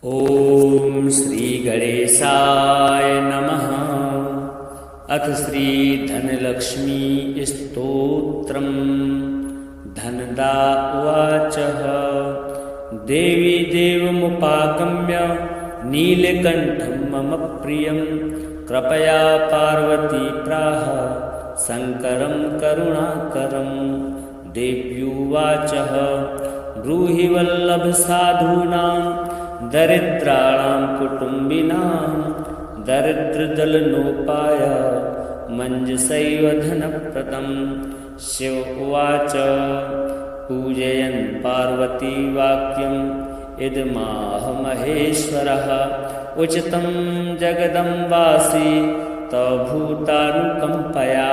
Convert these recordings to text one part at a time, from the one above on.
ॐ श्रीगणेशाय नमः। अथ श्रीधनलक्ष्मी स्तोत्रम्। धनदा उवाच देवी देवमुपागम्य नीलकण्ठं मम प्रियं कृपया पार्वती प्राह शङ्करं करुणाकरं। देव्युवाच ब्रूहि वल्लभसाधूनां दरिद्राणां कुटुम्बिनां दरिद्रदलनोपाय मञ्जसैव धनप्रदम्। शिव उवाच पूजयन् पार्वती वाक्यम् इदमाह महेश्वरः उचितं जगदम्बासि तव भूतानुकम्पया।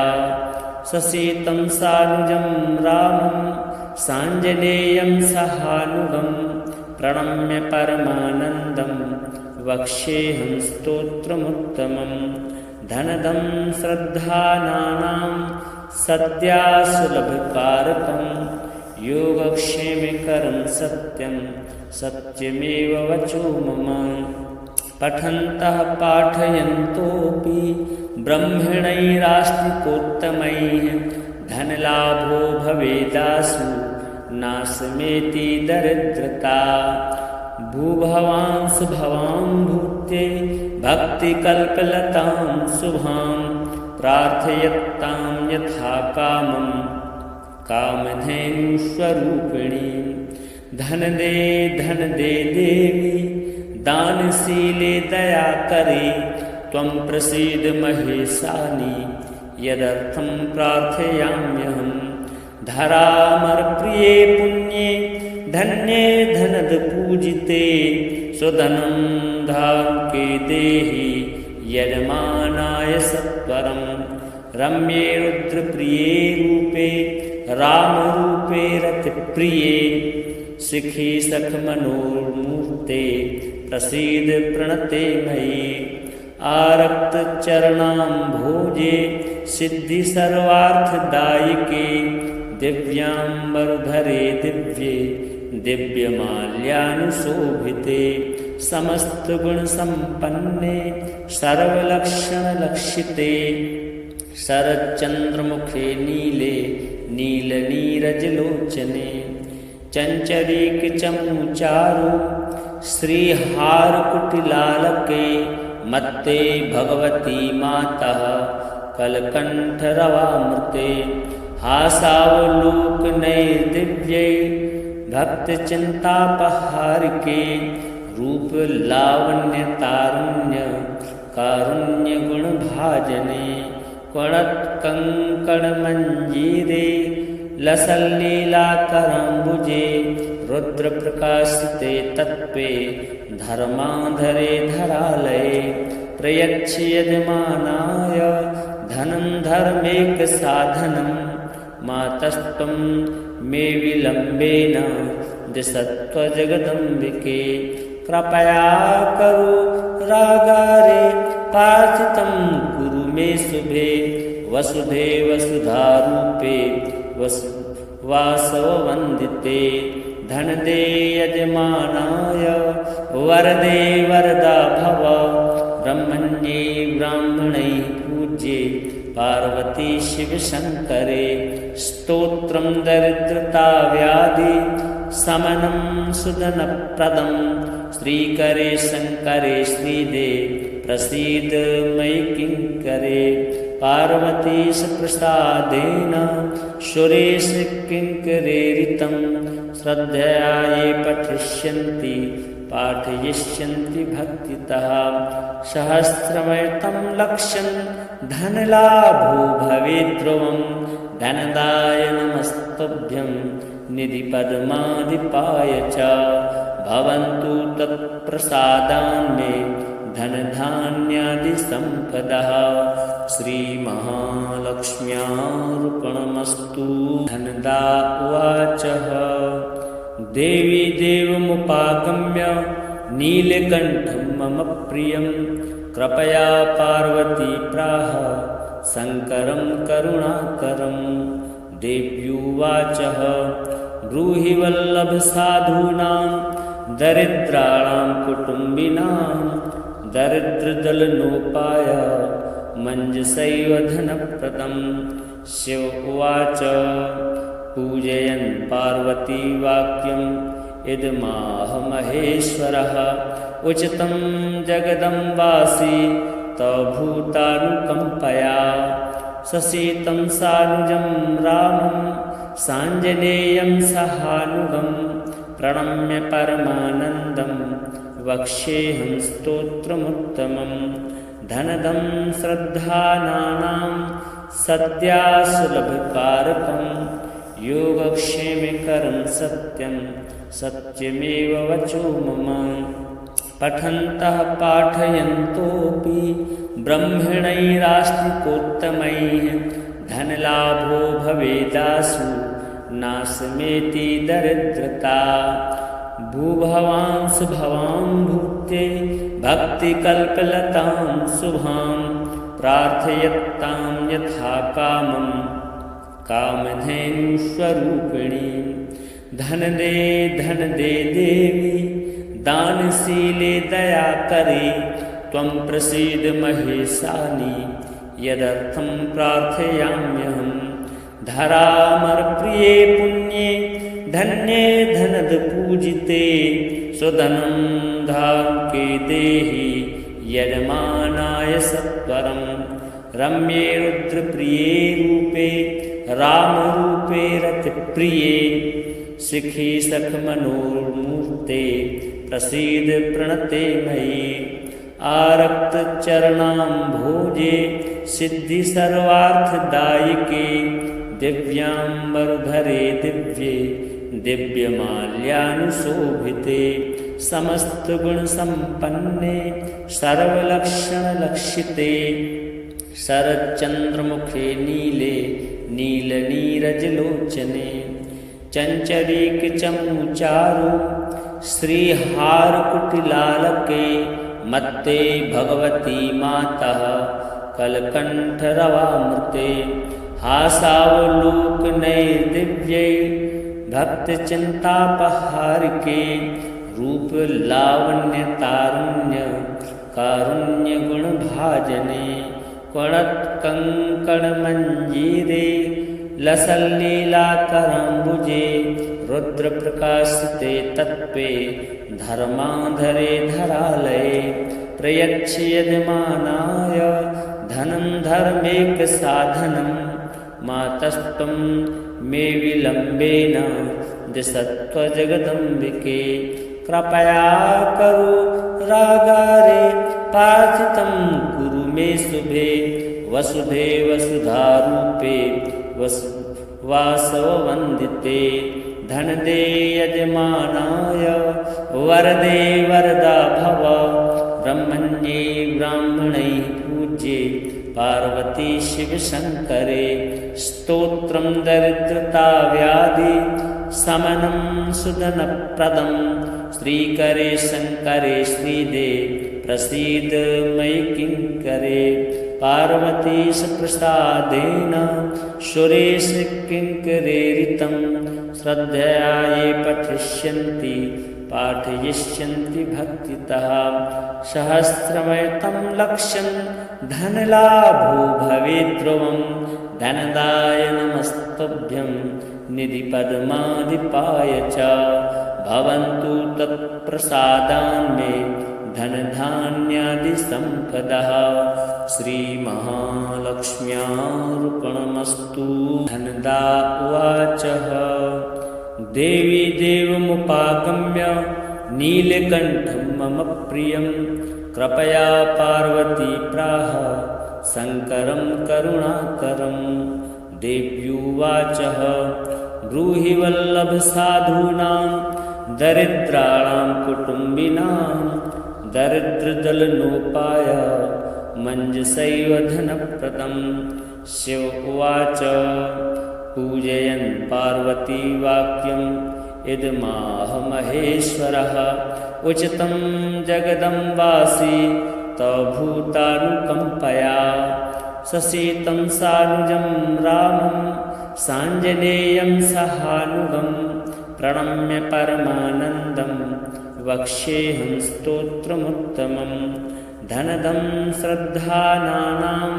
ससीतं सानुजं रामं साञ्जनेयं सहानुगं प्रणम्य परमानन्दं वक्ष्येऽहं स्तोत्रमुत्तमं। धनदं श्रद्धानां सद्यासुलभकारकं योगक्षेमकरं सत्यं सत्यमेव वचो मम। पठन्तः पाठयन्तोऽपि ब्रह्मणैरास्तिकोत्तमैः धनलाभो भवेदासु नाशमेति दरिद्रता। भूभवांस भवां भूते भक्तिकल्पलतां शुभां प्रार्थयत्तां यथा कामं कामधेनुस्वरूपिणी। धन दे देवी दानशीले दयाकरे त्वं प्रसीद महेशानि यदर्थं प्रार्थयाम्यहम्। धरामरप्रिये पुण्ये धन्ये धनदपूजिते स्वधनं धाके देहि यजमानाय सत्वरं। रम्ये रुद्रप्रिये रूपे रामरूपे रतिप्रिये शिखि सखमनोर्मूर्ते प्रसीद प्रणते मयि। आरक्तचरणां भोजे सिद्धि सर्वार्थदायिके दिव्याम्बरधरे दिव्ये दिव्यमाल्यानुशोभिते। समस्तगुणसम्पन्ने सर्वलक्षणलक्षिते शरच्चन्द्रमुखे नीले नीलनीरजलोचने। चञ्चरीकचमूचारु श्रीहारकुटिलालके मत्ते भगवती मातः कलकण्ठरवामृते। हासावलोकनैर्दिव्यै भक्तचिन्तापहारिके रूपलावण्यतारुण्य कारुण्यगुणभाजने। क्वणत्कङ्कणमञ्जीरे लसल्लीलाकराम्बुजे रुद्रप्रकाशिते तत्त्वे धर्माधरे धरालये। प्रयच्छ यजमानाय धनं धर्मेकसाधनं मातस्त्वं मे विलम्बेन दिशत्वजगदम्बिके। कृपया करो रागारे प्रार्थितं कुरु मे शुभे वसुधे वसुधारूपे वासववन्दिते। धन दे यजमानाय वरदे वरदा भव ब्रह्मण्ये ब्राह्मणैः पूज्ये पार्वती शिवशङ्करे। स्तोत्रं दरिद्रताव्याधि शमनं सुधनप्रदं श्रीकरे शङ्करे श्रीदे प्रसीद मयि किङ्करे। पार्वतीश प्रसादेन सुरेश किङ्करेरितं श्रद्धया ये पठिष्यन्ति पाठयिष्यन्ति भक्तितः। सहस्रमयतं लक्ष्यं धनलाभो भवेत् ध्रुवं। धनदाय नमस्तुभ्यं निधिपद्माधिपाय च भवन्तु तत्प्रसादान्मे धनधान्यादिसम्पदः। श्रीमहालक्ष्म्यार्पणमस्तु। धनदा उवाच देवी देवमुपागम्य नीलकण्ठं मम प्रियं कृपया पार्वती प्राह शङ्करं करुणाकरं। देव्युवाच ब्रूहि वल्लभसाधूनां दरिद्राणां कुटुम्बिनां दरिद्रदलनोपाय मञ्जसैव धनप्रदम्। शिव उवाच पूजयन् पार्वती वाक्यम् इदमाह महेश्वरः उचितं जगदम्बासि तव भूतानुकम्पया। ससीतं सानुजं रामं साञ्जनेयं सहानुगं प्रणम्य परमानन्दं वक्ष्येऽहं स्तोत्रमुत्तमम्। धनदं श्रद्धानां सद्यासुलभकारकं योगक्षेमकरं सत्यं सत्यमेव वचो मम। पठन्तः पाठयन्तोऽपि ब्रह्मणैरास्तिकोत्तमैः धनलाभो भवेदासु नाशमेति दरिद्रता। भूभवांस भवां भूते भक्तिकल्पलतां शुभां प्रार्थयतां यथा कामं कामधेनुस्वरूपिणीं। धन दे देवी दानशीले दयाकरे त्वं प्रसीद महेशानि यदर्थं प्रार्थयाम्यहम्। धरामरप्रिये पुण्ये धन्ये धनदपूजिते स्वधनं धाके देहि यजमानाय सत्वरं। रम्ये रुद्रप्रिये रूपे रामरूपे रतिप्रिये शिखि सखमनोर्मूर्ते प्रसीद प्रणते मयि। आरक्तचरणां भोजे सिद्धि सर्वार्थदायिके दिव्याम्बरधरे दिव्ये दिव्यमाल्यानुशोभिते। समस्तगुणसम्पन्ने सर्वलक्षणलक्षिते शरच्चन्द्रमुखे नीले नीलनीरजलोचने। चञ्चरीकचमूचारु श्रीहारकुटिलालके मत्ते भगवती मातः कलकण्ठरवामृते। हासावलोकनैर्दिव्यै भक्तचिन्तापहारिके रूपलावण्यतारुण्य कारुण्यगुणभाजने। क्वणत्कङ्कणमञ्जीरे लसल्लीलाकराम्बुजे रुद्रप्रकाशिते तत्त्वे धर्माधरे धरालये। प्रयच्छ यजमानाय धनं धर्मेकसाधनं मातस्त्वं मे विलम्बेन दिशत्वजगदम्बिके। कृपया करो रागारे प्रार्थितं कुरु मे शुभे वसुधे वसुधारूपे वासववन्दिते। धन दे यजमानाय वरदे वरदा भव ब्रह्मण्ये ब्राह्मणैः पूज्ये पार्वती शिवशङ्करे। स्तोत्रं दरिद्रताव्याधि शमनं सुधनप्रदं श्रीकरे शङ्करे श्रीदे प्रसीद मयि किङ्करे। पार्वतीश प्रसादेन सुरेश किङ्करेरितं श्रद्धया ये पठिष्यन्ति पाठयिष्यन्ति भक्तितः। सहस्रमयतं लक्ष्यं धनलाभो भवेत् ध्रुवं। धनदाय नमस्तुभ्यं निधिपद्माधिपाय च भवन्तु तत्प्रसादान्मे धनधान्यादिसम्पदः। श्रीमहालक्ष्म्यार्पणमस्तु। धनदा उवाच देवी देवमुपागम्य नीलकण्ठं मम प्रियं कृपया पार्वती प्राह शङ्करं करुणाकरं। देव्युवाच ब्रूहि वल्लभसाधूनां दरिद्राणां कुटुम्बिनां दरिद्रदलनोपाय मञ्जसैव धनप्रदम्। शिव उवाच पूजयन् पार्वती वाक्यम् इदमाह महेश्वरः उचितं जगदम्बासि तव भूतानुकम्पया। ससीतं सानुजं रामं साञ्जनेयं सहानुगं प्रणम्य परमानन्दं वक्ष्येऽहं स्तोत्रमुत्तमं धनदं श्रद्धानानां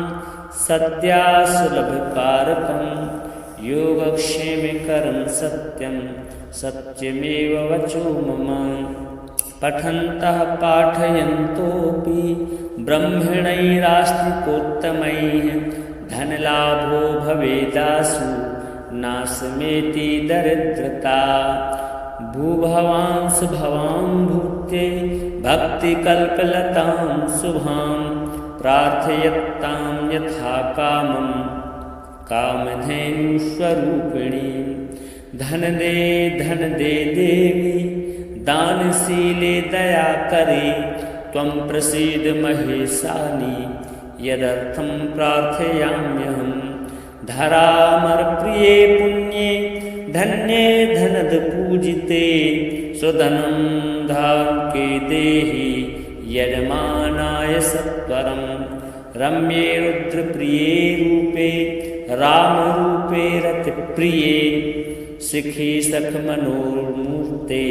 सद्यासुलभकारकं योगक्षेमकरं सत्यं सत्यमेव वचो मम पठन्तः पाठयन्तोऽपि ब्रह्मणैरास्तिकोत्तमैः धनलाभो भवेदासु नाशमेति दरिद्रता भूभवांस भवां भूते भक्तिकल्पलतां शुभां प्रार्थयत्तां यथा कामं कामधेनुस्वरूपिणीं धन दे देवी दानशीले दया करे त्वं प्रसीद महेशानि यदर्थं प्रार्थयाम्यहम् धरामरप्रिये पुण्ये धन्ये धनद पूजिते स्वधनं धाके देहि यजमानाय सत्वरं रम्ये रुद्रप्रिये रूपे रामरूपे रतिप्रिये शिखी सखमनोर्मूर्ते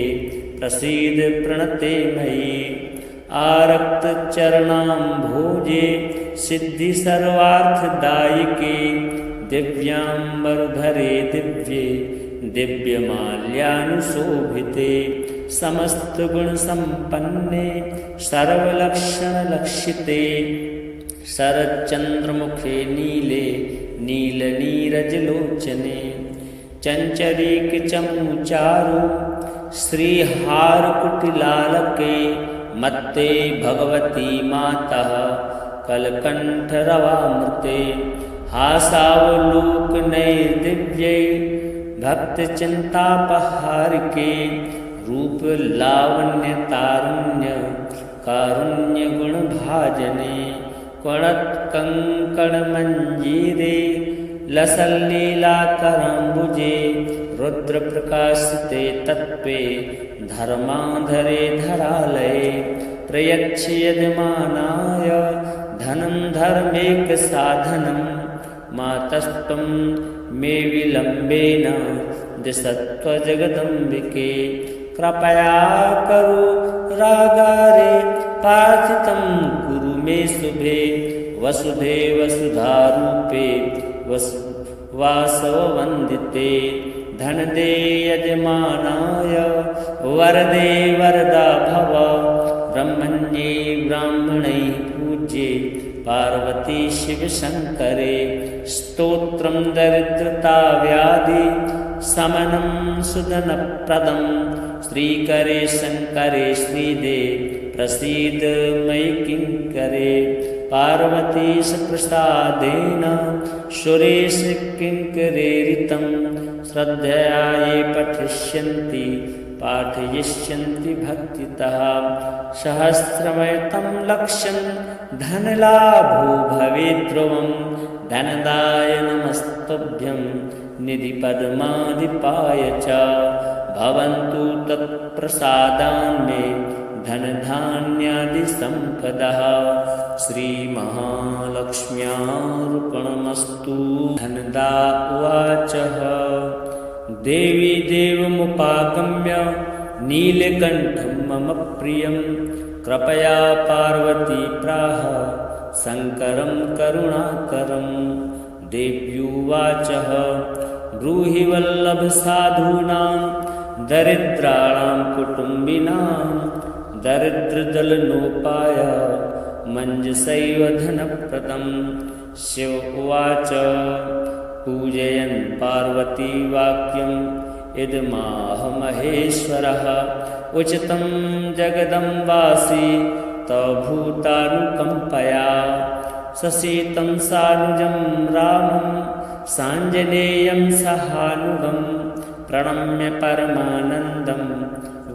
प्रसीद प्रणते मयि आरक्तचरणां भोजे सिद्धि सर्वार्थदायिके दिव्यांबरधरे दिव्ये दिव्यमाल्यानुशोभिते समस्तगुणसम्पन्ने सर्वलक्षणलक्षिते शरच्चन्द्रमुखे नीले नीलनीरजलोचने चञ्चरीकचमूचारु श्रीहारकुटिलालके मत्ते भगवती मातः कलकण्ठरवामृते हासावलोकनैर्दिव्यै भक्तचिन्तापहारिके रूपलावण्यतारुण्य कारुण्यगुणभाजने कणत्कङ्कणमञ्जीरे लसल्लीलाकराम्बुजे रुद्रप्रकाशिते तत्त्वे धर्माधरे धरालये प्रयच्छ यजमानाय धनं धर्मेकसाधनं मातस्त्वं मे विलम्बेन दिशत्वजगदम्बिके कृपया करो रागारे प्रार्थितं कुरु मे शुभे वसुधे वसुधारूपे वासववन्दिते धनदे यजमानाय वरदे वरदा भव ब्रह्मण्ये ब्राह्मणैः पूज्ये पार्वती शिवशङ्करे स्तोत्रं दरिद्रताव्याधि शमनं सुधनप्रदं श्रीकरे शङ्करे श्रीदे प्रसीद मयि किङ्करे पार्वतीश प्रसादेन सुरेश किङ्करेरितं श्रद्धया ये पठिष्यन्ति पाठयिष्यन्ति भक्तितः सहस्रमयतं लक्ष्यं धनलाभो भवेत् ध्रुवं धनदाय नमस्तुभ्यं निधिपद्माधिपाय च भवन्तु तत्प्रसादान्मे धनधान्यादिसम्पदः श्रीमहालक्ष्म्यार्पणमस्तु धनदा उवाच देवी देवमुपागम्य नीलकण्ठं मम प्रियं कृपया पार्वती प्राह शङ्करं करुणाकरं देव्युवाच ब्रूहि वल्लभसाधूनां दरिद्राणां कुटुम्बिनां दरिद्रदलनोपाय मञ्जसैव धनप्रदं शिव उवाच पूजयन् पार्वती वाक्यं इदमाह महेश्वरः उचितं जगदम्बासि तव भूतानुकम्पया ससीतं सानुजं रामं साञ्जनेयं सहानुगं प्रणम्य परमानन्दं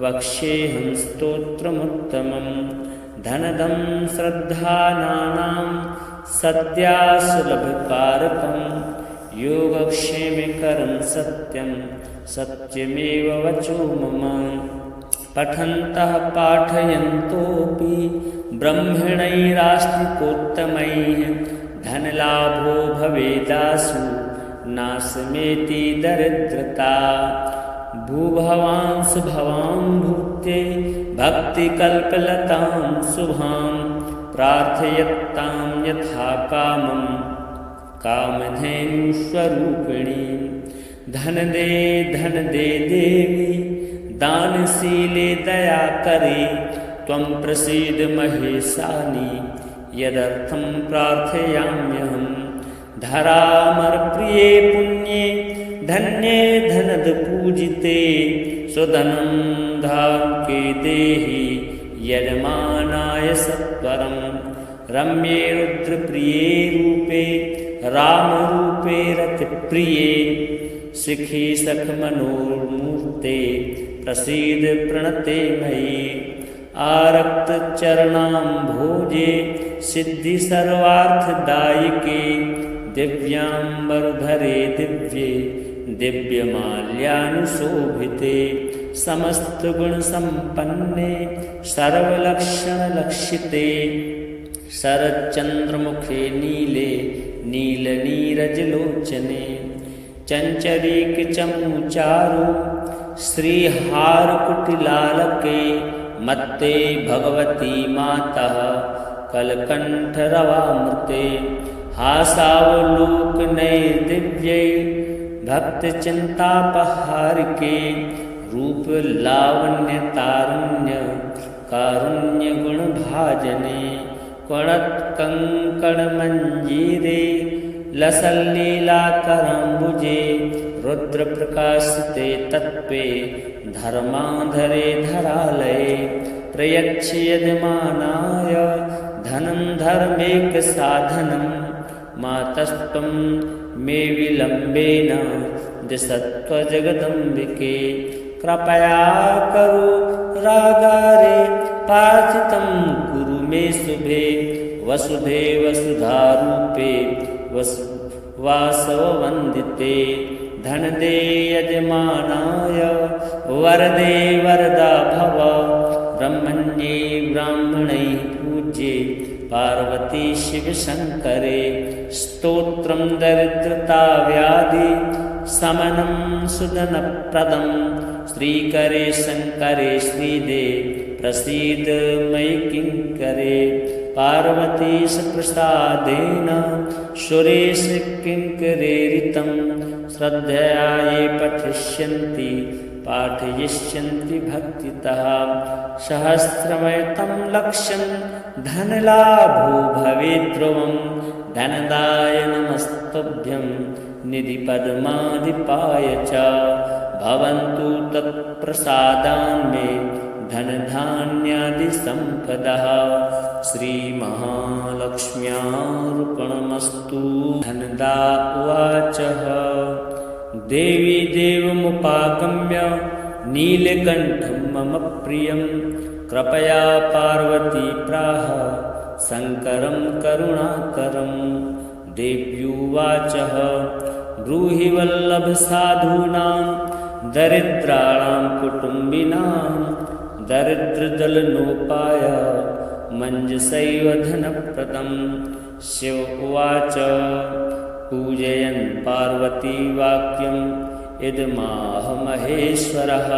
वक्ष्येऽहं स्तोत्रमुत्तमं धनदं श्रद्धानानां सद्यासुलभकारकं योगक्षेमकरं सत्यं सत्यमेव वचो मम पठन्तः पाठयन्तोऽपि ब्रह्मणैरास्तिकोत्तमैः धनलाभो भवेदासु नाशमेति दरिद्रता भूभवांस भवां भूते भक्तिकल्पलतां शुभां प्रार्थयत्तां यथा कामं कामधेनुस्वरूपिणी। धन दे देवी दानशीले दया करे त्वं प्रसीद महेशानि यदर्थं प्रार्थयाम्यहम्। धरामरप्रिये पुण्ये धन्ये धनद पूजिते सुधनं धाम के देहि यजमानाय सत्वरं। रम्ये रुद्रप्रिये रूपे रामरूपे रतिप्रिये शिखी सखमनोर्मूर्ते प्रसीद प्रणते मयि। आरक्त चरणां भोजे सिद्धि सर्वार्थदायिके दिव्यांबरधरे दिव्ये दिव्यमाल्यानुशोभिते। समस्त गुण संपन्ने सर्वलक्षणलक्षिते शरच्चंद्रमुखे नीले नीलनीरजलोचने। चंचरीकचमूचारु श्रीहारकुटिलालके मत्ते भगवती मातः कलकंठरवामृते। हासावलोकनैर्दिव्यै भक्तचिन्तापहारिके रूप लावण्यतारुण्य कारुण्यगुणभाजने। क्वणत्कङ्कणमञ्जीरे लसल्लीलाकराम्बुजे रुद्रप्रकाशिते तत्त्वे धर्माधरे धरालये। प्रयच्छ यजमानाय धनं धर्मेकसाधनं मातस्त्वं मे विलम्बेन दिशत्वजगदम्बिके। कृपया करो रागारे प्रार्थितं कुरु मे शुभे वसुधे वसुधारूपे वासववन्दिते। धन दे यजमानाय वरदे वरदा भव ब्रह्मण्ये ब्राह्मणैः पूज्ये पार्वती शिवशङ्करे। स्तोत्रं दरिद्रताव्याधि समनं सुदनप्रदं श्रीकरे शङ्करे श्रीदे प्रसीद मयि किङ्करे। पार्वतीश प्रसादेन सुरेश किङ्करेरितं श्रद्धया ये पठिष्यन्ति पाठयिष्यन्ति भक्तितः। सहस्रमयतं लक्ष्यं धनलाभो भवेत् ध्रुवं धनदाय नमस्तुभ्यं निधिपद्माधिपाय च। भवन्तु तत्प्रसादान्मे धनधान्यादिसम्पदः श्रीमहालक्ष्म्यार्पणमस्तु। धनदा उवाच देवी देवमुपागम्य नीलकण्ठं मम प्रियं कृपया पार्वती प्राह शङ्करं करुणाकरं। देव्युवाच ब्रूहि वल्लभ साधूनां दरिद्राणां कुटुम्बिनां दरिद्रदलनोपाय मञ्जसैव धनप्रदं। शिव उवाच पूजयन् पार्वती वाक्यं इदमाह महेश्वरः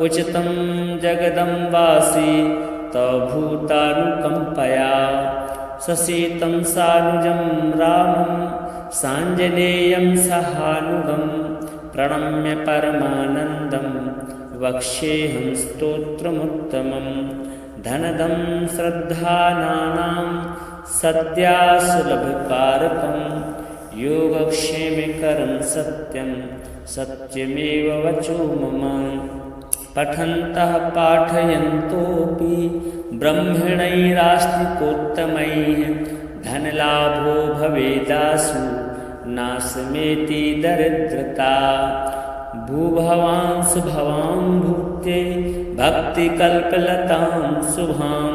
उचितं जगदम्बासि तव भूतानुकम्पया। ससीतं सानुजं रामं साञ्जनेयं सहानुगं प्रणम्य परमानन्दं वक्ष्येऽहं स्तोत्रमुत्तमं। धनदं श्रद्धानां सद्यासुलभकारकं योगक्षेमकरं सत्यं सत्यमेव वचो मम। पठन्तः पाठयन्तोऽपि ब्रह्मणैरास्तिकोत्तमैः धनलाभो भवेदासु नाशमेति दरिद्रता। भूभवांस भवां भूते भक्तिकल्पलतां शुभां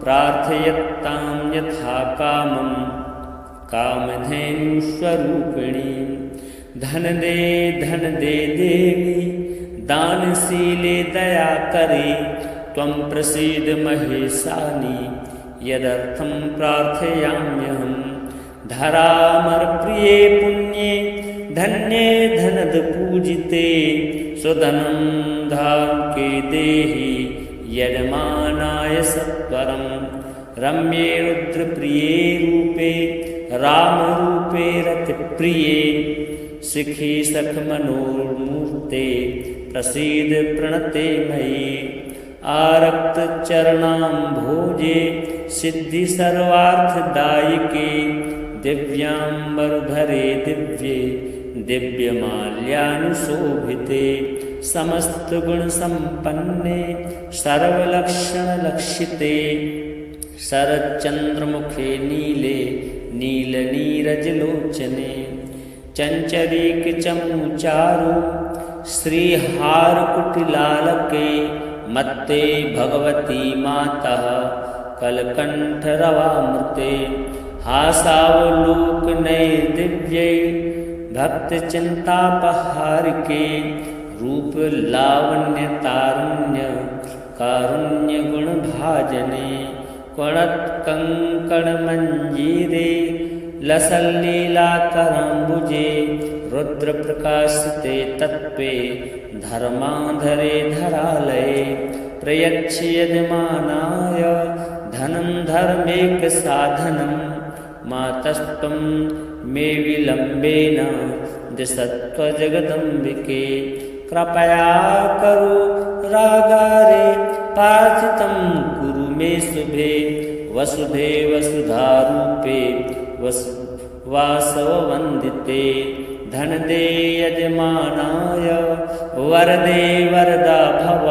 प्रार्थयत्तां यथा कामं कामधेनुस्वरूपिणी। धन दे देवी दानशीले दया करे त्वं प्रसीद महेशानि यदर्थं प्रार्थयाम्यहम्। धरामरप्रिये पुण्ये धन्ये धनद पूजिते सुधनं धाम के देहि यजमानाय सत्वरं रम्ये रुद्रप्रिये रूपे रामरूपे रतिप्रिये सिखी सखमनोर्मूर्ते प्रसीद प्रणते मयि आरक्त चरणाम्भोजे सिद्धि सर्वार्थदायिके दिव्यांबरधरे दिव्ये दिव्यमाल्यानुशोभिते समस्त गुण संपन्ने सर्वलक्षणलक्षिते शरच्चंद्रमुखे नीले नीलनीरजलोचने चंचरीकचमूचारु श्रीहारकुटिलालके मत्ते भगवती मातः कलकंठरवामृते हासावलोकनैर्दिव्यै भक्तचिन्तापहारिके रूप लावण्य तारुण्य कारुण्य गुण भाजने कणत्कङ्कणमञ्जीरे लसल्लीलाकराम्बुजे रुद्रप्रकाशिते तत्त्वे धर्माधरे धरालये प्रयच्छ यजमानाय धनं धर्मेकसाधनं मातस्त्वं मे विलम्बेन दिशत्वजगदम्बिके कृपया करो रागारे प्रार्थितं कुरु मे शुभे वसुधे वसुधारूपे वासववन्दिते धनदे यजमानाय वरदे वरदा भव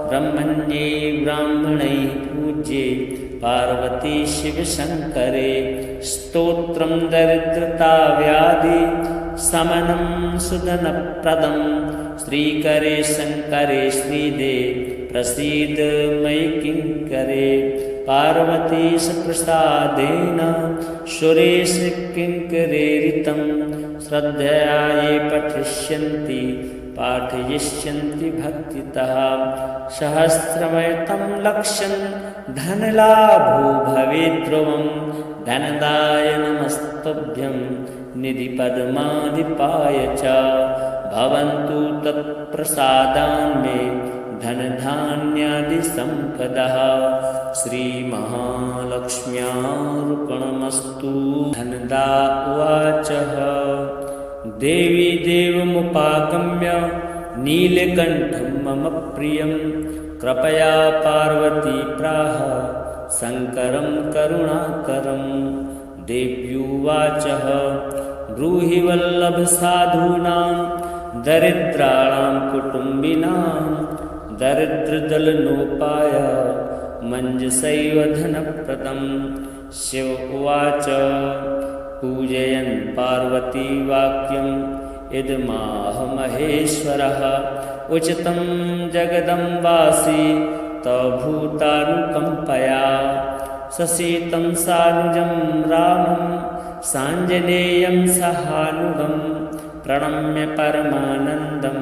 ब्रह्मण्ये ब्राह्मणैः पूज्ये पार्वती शिवशङ्करे स्तोत्रं दरिद्रताव्याधि समनं सुदनप्रदं श्रीकरे शङ्करे श्रीदे प्रसीद मयि किङ्करे पार्वतीश प्रसादेन सुरेश किङ्करेरितं श्रद्धया ये पठिष्यन्ति पाठयिष्यन्ति भक्तितः सहस्रमयतं लक्ष्यं धनलाभो भवेत् ध्रुवं धनदाय नमस्तुभ्यं निधिपद्माधिपाय च भवन्तु तत्प्रसादान्मे धनधान्यादिसम्पदः श्रीमहालक्ष्म्यार्पणमस्तु। धनदा उवाच देवी देवमुपागम्य नीलकण्ठं मम प्रियं कृपया पार्वती प्राह शङ्करं करुणाकरं देव्युवाच ब्रूहि वल्लभ साधूनां दरिद्राणां कुटुम्बिनां दरिद्रदलनोपाय मञ्जसैव धनप्रदं शिव उवाच पूजयन् पार्वती वाक्यम् इदमाह महेश्वरः उचितं जगदम्बासि तवभूतानुकम्पया ससीतं सानुजं रामं साञ्जनेयं सहानुगं प्रणम्य परमानन्दं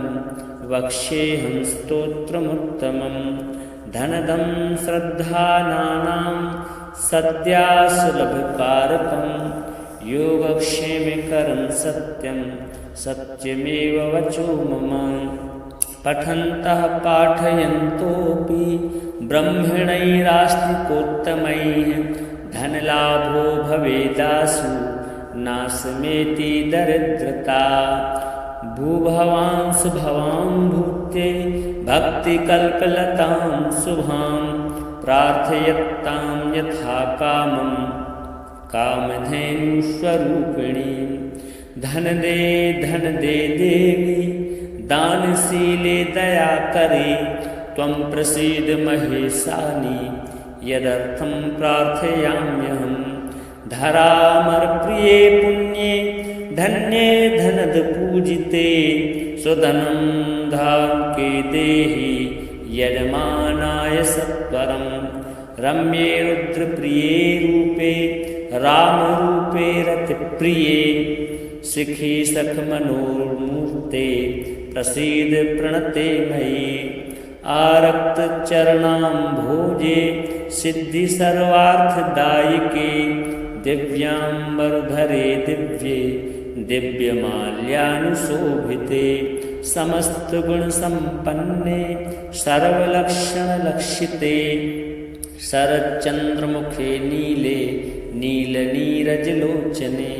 वक्ष्येऽहं स्तोत्रमुत्तमं धनदं श्रद्धानानां सद्यासुलभकारकं योगक्षेमकरं सत्यं सत्यमेव वचो मम पठन्तः पाठयन्तोऽपि ब्रह्मणैरास्तिकोत्तमैः धनलाभो भवेदासु नाशमेति दरिद्रता भूभवांस भवां भूते भक्तिकल्पलतां शुभां प्रार्थयत्तां यथा कामं कामधेनुस्वरूपिणीं धन दे देवी दानशीले दया करे त्वं प्रसीद महेशानि यदर्थं प्रार्थयाम्यहं धरामरप्रिये पुण्ये धन्ये धनद पूजिते सुधनं धाम के देहि यजमानाय सत्वरं रम्ये रुद्रप्रिये रूपे रामरूपे रतिप्रिये सिखी सखमनोर्मूर्ते प्रसीद प्रणते मयि आरक्त चरणाम्भोजे सिद्धि सर्वार्थदायिके दिव्यांबरधरे दिव्ये दिव्यमाल्यानुशोभिते समस्त गुण संपन्ने सर्वलक्षण लक्षिते शरच्चंद्रमुखे नीले नील नीरज लोचने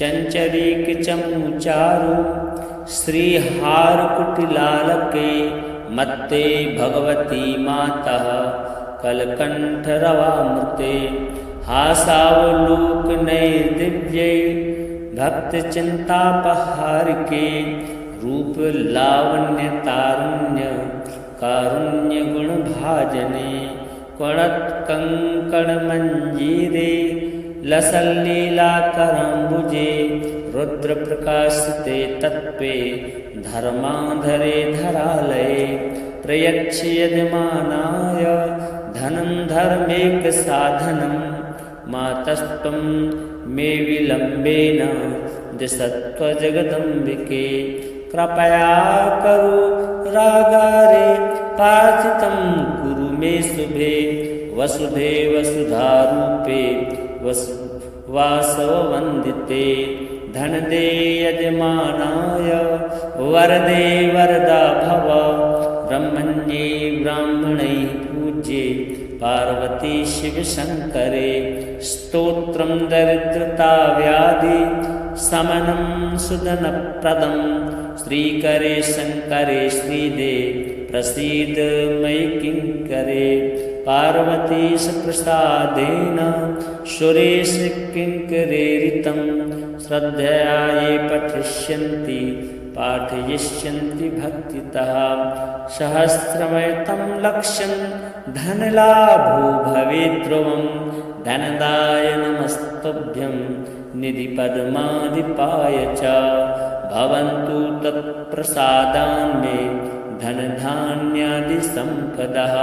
चंचरीक चमूचारु श्रीहार कुटिलालके मत्ते भगवती मातः कलकंठ रवामृते हासावलोक नैर्दिव्यै भक्त चिंतापहारिके रूप लावण्य तारुण्य कारुण्य गुण भाजने कुणत कंकण मंजीरे लसल्लीला कराम्बुजे रुद्र प्रकाशते तत्पे धर्माधरे धरालये प्रयच्छ यजमानाय धनं धर्मेक साधनं मातस्त्वं मे विलम्बेन दिशत्व जगदम्बिके कृपया करो रागारे पार्थितं कुरु मे शुभे वसुधे वसुधारूपे वासववन्दिते धन दे यजमानाय वरदे वरदा भव ब्रह्मण्ये ब्राह्मणे पूज्ये पार्वती शिव शंकरे स्तोत्रं दरिद्रता व्याधि समनं सुदनप्रदं श्रीकरे शंकरे श्रीदे प्रसीद मयि किंकरे पार्वतीश प्रसादेन सुरेश किंकरेरितं श्रद्धया ये पठिष्यन्ति पाठयिष्यन्ति भक्तितः सहस्रमयतं लक्ष्यं धनलाभो भवेत् ध्रुवं धनदाय नमस्तुभ्यं निधिपद्माधिपाय च भवन्तु तत्प्रसादान्मे धनधान्यादिसम्पदः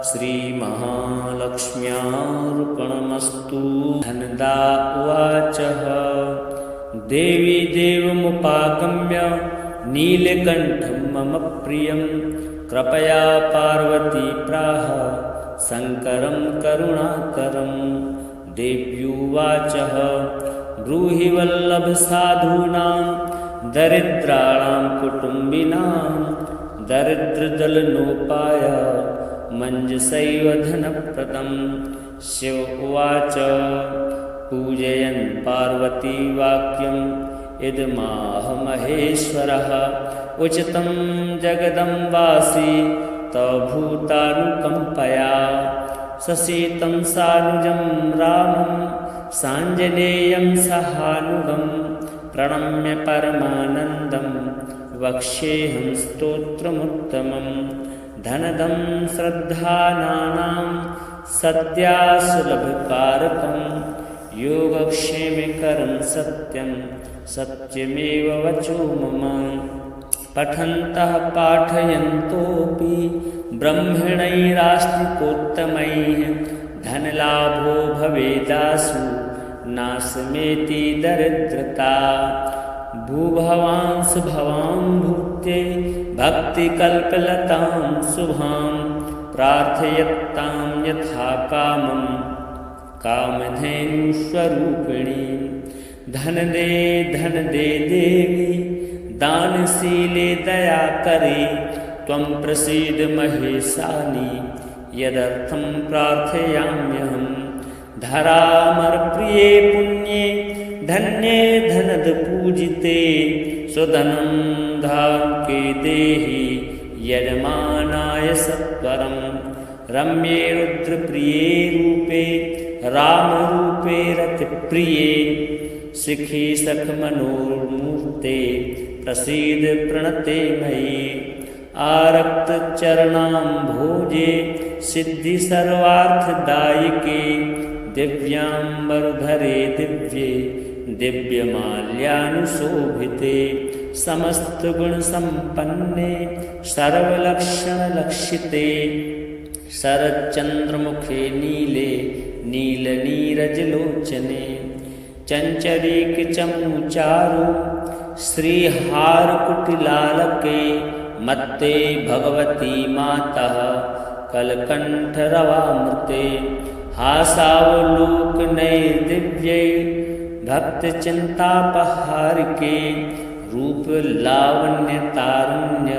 श्रीमहालक्ष्म्यार्पणमस्तु। धनदा उवाच देवी देवमुपागम्य नीलकण्ठं मम प्रियं कृपया पार्वती प्राह शङ्करं करुणाकरं देव्युवाच ब्रूहि वल्लभ साधूनां दरिद्राणां कुटुम्बिनां दरिद्रदलनोपाय मञ्जसैव धनप्रदं शिव उवाच पूजयन् पार्वती वाक्यम् इदमाह महेश्वरः उचितं जगदम्बासि तव भूतानुकम्पया ससीतं सानुजं रामं साञ्जनेयं सहानुगं प्रणम्य परमानन्दं वक्ष्येऽहं स्तोत्रमुत्तमं धनदं श्रद्धानां सद्यासुलभकारकं योगक्षेमकरं सत्यं सत्यमेव वचो मम पठन्तः पाठयन्तोऽपि ब्रह्मणैरास्तिकोत्तमैः धनलाभो भवेदासु नाशमेति दरिद्रता भूभवांस भवां भूत्यै भक्तिकल्पलतां शुभां प्रार्थयत्तां यथा कामं कामधेनुस्वरूपिणीं धन दे देवी दानशीले दया करे त्वं प्रसीद महेशानि यदर्थं प्रार्थयाम्यहं धरामरप्रिये पुण्ये धन्ये धनद पूजिते स्वधनं धाम के देहि यजमानाय सत्वरं रम्ये रुद्रप्रिये रूपे रामरूपे रतिप्रिये शिखी सखमनोर्मूर्ते प्रसीद प्रणते मयि आरक्तचरणाम्भोजे सिद्धि सर्वार्थदायिके दिव्याम्बरधरे दिव्ये दिव्यमाल्यानुशोभिते समस्तगुणसम्पन्ने सर्वलक्षणलक्षिते शरच्चन्द्रमुखे नीले नीलनीरजलोचने चञ्चरीकचमूचारु श्रीहारकुटिलालके मत्ते भगवती मातः कलकण्ठरवामृते हासावलोकनैर्दिव्यै भक्तचिन्तापहारिके रूप लावण्य तारुण्य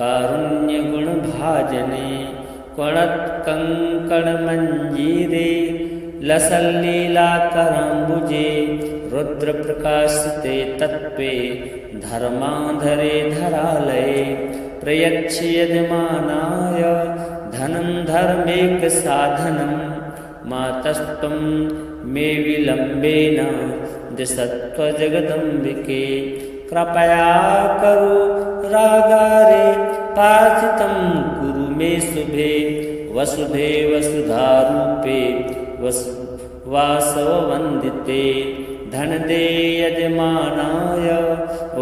कारुण्य गुण भाजने क्वणत कंकण मंजीरे लसल्लीला कराम्बुजे रुद्र प्रकाशते तत्पे धर्माधरे धरालये प्रयच्छ यजमानाय धनं धर्मेक साधनं मातस्त्वं मे विलम्बेन दिशत्व जगदम्बिके कृपया करो रागारे पार्थितं कुरु मे शुभे वसुधे वसुधारूपे वासववन्दिते धन दे यजमानाय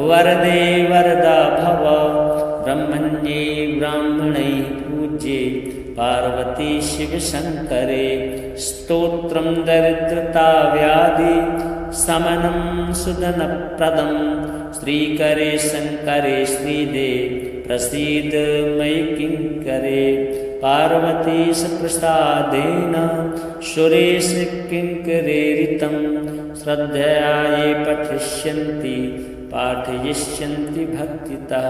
वरदे वरदा भव ब्रह्मण्ये ब्राह्मणे पूज्ये पार्वती शिव शंकरे स्तोत्रं दरिद्रता व्याधि समनं सुदनप्रदं श्रीकरे शंकरे श्रीदे प्रसीद मयि किंकरे पार्वतीश प्रसादेन सुरेश किंकरेरितं श्रद्धया ये पठिष्यन्ति पाठयिष्यन्ति भक्तितः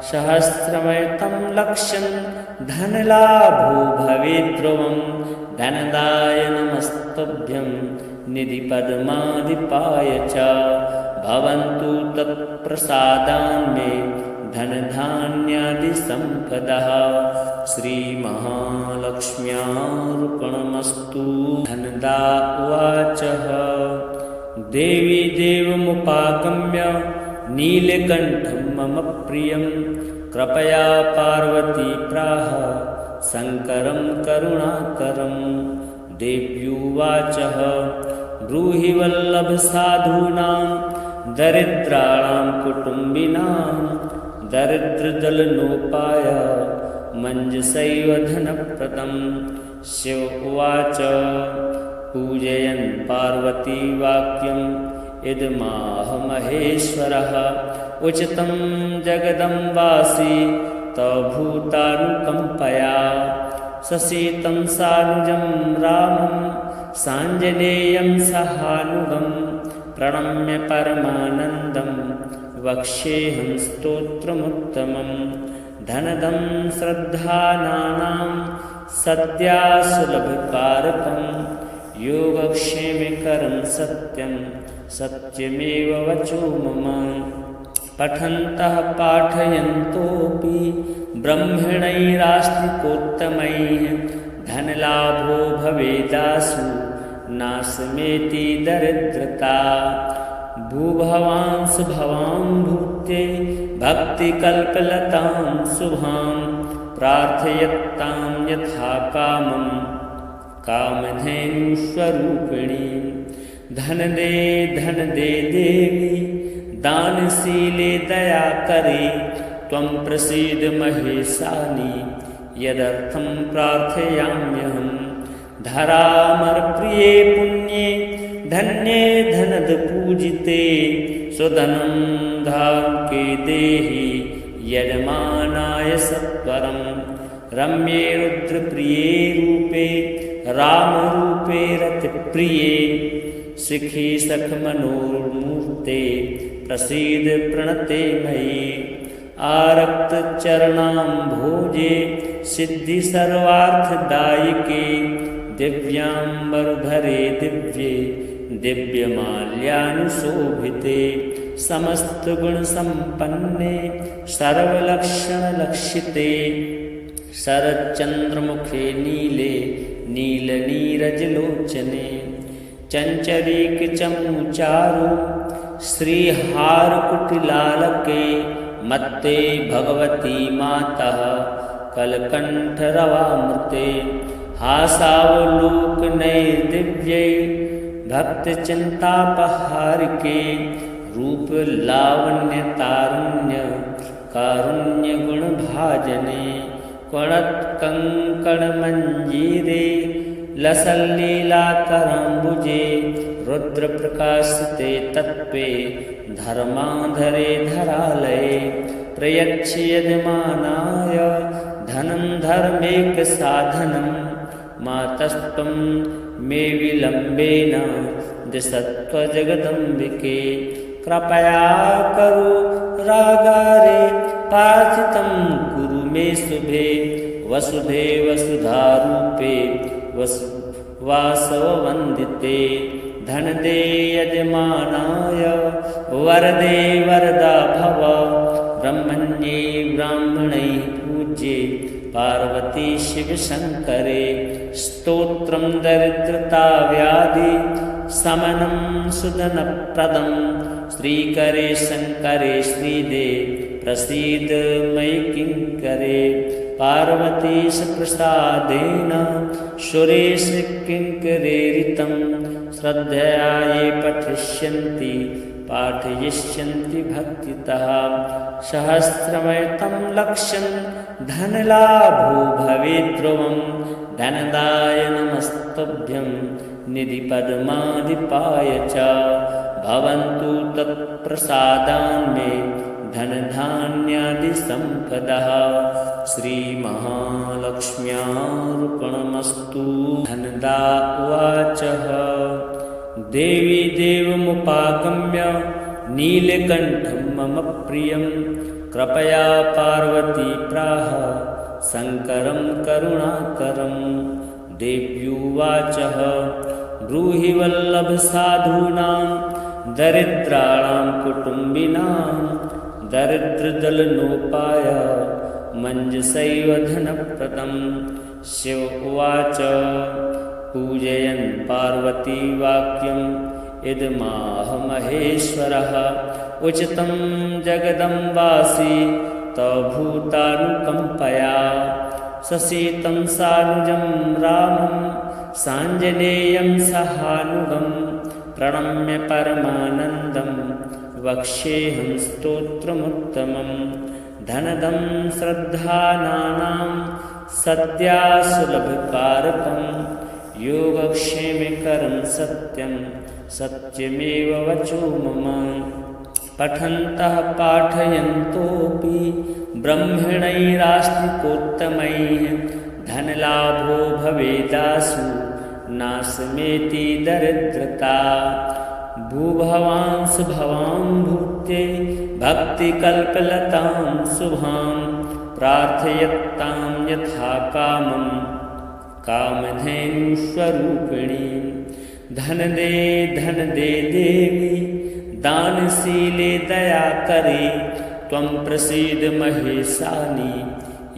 सहस्रमयतं लक्ष्यं धनलाभो भवेत् ध्रुवं धनदाय नमस्तुभ्यं निधिपद्माधिपाय च भवन्तु तत्प्रसादान्मे धनधान्यादिसम्पदः श्रीमहालक्ष्म्यार्पणमस्तु। धनदा उवाच देवी देवमुपागम्य नीलकण्ठं मम प्रियं कृपया पार्वती प्राह शङ्करं करुणाकरं देव्युवाच ब्रूहि वल्लभ साधूनां दरिद्राणां कुटुम्बिनां दरिद्रदलनोपाय मञ्जसैव धनप्रदं शिव उवाच पूजयन् पार्वती वाक्यम् इदमाह महेश्वरः उचितं जगदम्बासि तव भूतानुकम्पया ससीतं सानुजं रामं साञ्जनेयं सहानुगं प्रणम्य परमानन्दं वक्ष्येऽहं स्तोत्रमुत्तमं धनदं श्रद्धानां सद्यासुलभकारकं योगक्षेमकरं सत्यं सत्यमेव वचो मम पठन्तः पाठयन्तोऽपि ब्रह्मणैरास्तिकोत्तमैः धनलाभो भवेदासु नाशमेति दरिद्रता भूभवांस भवां भूते भक्तिकल्पलतां शुभां प्रार्थयत्तां यथा कामं कामधेनुस्वरूपिणी धन दे देवी दानशीले दया करे त्वं प्रसीद महेशानि यदर्थं प्रार्थयाम्यहं धरामरप्रिये पुण्ये धन्ये धनद पूजिते सुधनं धाम के देहि यजमानाय सत्वरं रम्ये रुद्रप्रिये रूपे रामरूपे रतिप्रिये शिखी सखमनोर्मूर्ते प्रसीद प्रणते मयि आरक्तचरणाम्भोजे सिद्धि सर्वार्थदायिके दिव्याम्बरधरे दिव्ये दिव्यमाल्यानुशोभिते समस्तगुणसम्पन्ने सर्वलक्षणलक्षिते शरच्चन्द्रमुखे नीले नीलनीरजलोचने चञ्चरीकचमूचारु श्रीहारकुटिलालके मत्ते भगवती मातः कलकण्ठरवामृते हासावलोकनैर्दिव्यै भक्तचिन्तापहारिके रूपलावण्यतारुण्य कारुण्यगुणभाजने क्वणत्कङ्कणमञ्जीरे लसल्लीलाकराम्बुजे रुद्रप्रकाशते तत्पे धर्माधरे धरालये प्रयच्छ यजमानाय धनं धर्मेकसाधनं मातस्त्वं मे विलम्बेन दिशत्व जगदम्बिके कृपया करो रागारे पार्थितं कुरु मे शुभे वसुधे वसुधारूपे वासववन्दिते धनदे यजमानाय वरदे वरदा भव ब्रह्मण्ये ब्राह्मणै पूज्ये पार्वती शिवशङ्करे स्तोत्रं दरिद्रता व्याधि समनं सुदनप्रदं श्रीकरे शङ्करे श्रीदे प्रसीद मयि किङ्करे पार्वतीश प्रसादेन सुरेश किङ्करेरितं श्रद्धया ये पठिष्यन्ति पाठयिष्यन्ति भक्तितः सहस्रमयतं लक्ष्यं धनलाभो भवेत् ध्रुवं धनदाय नमस्तुभ्यं निधिपद्माधिपाय च भवन्तु तत्प्रसादान्मे धनधान्यादिसम्पदः श्रीमहालक्ष्म्यार्पणमस्तु। धनदा उवाच देवी देवमुपागम्य नीलकण्ठं मम प्रियं कृपया पार्वती प्राह शङ्करं करुणाकरं देव्युवाच ब्रूहि वल्लभ साधूनां दरिद्राणां कुटुम्बिनां दरिद्रदलनोपाय मञ्जसैव धनप्रदं शिव उवाच पूजयन् पार्वती वाक्यं इदमाह महेश्वरः उचितं जगदम्बासि तव भूतानुकम्पया ससीतं सानुजं रामं साञ्जनेयं सहानुगं प्रणम्य परमानन्दं वक्ष्येऽहं स्तोत्रमुत्तमं धनदं श्रद्धानानां सद्यासुलभकारकं योगक्षेमकरं सत्यं सत्यमेव वचो मम पठन्तः पाठयन्तोऽपि ब्रह्मणैरास्तिकोत्तमैः धनलाभो भवेदासु नाशमेति दरिद्रता भूभवांस भवां भूत्ये भक्तिकल्पलतां शुभां प्रार्थयत्तां यथा कामं कामधेनुस्वरूपिणीं धनदे देवी दानशीले दयाकरे त्वं प्रसीद महेशानि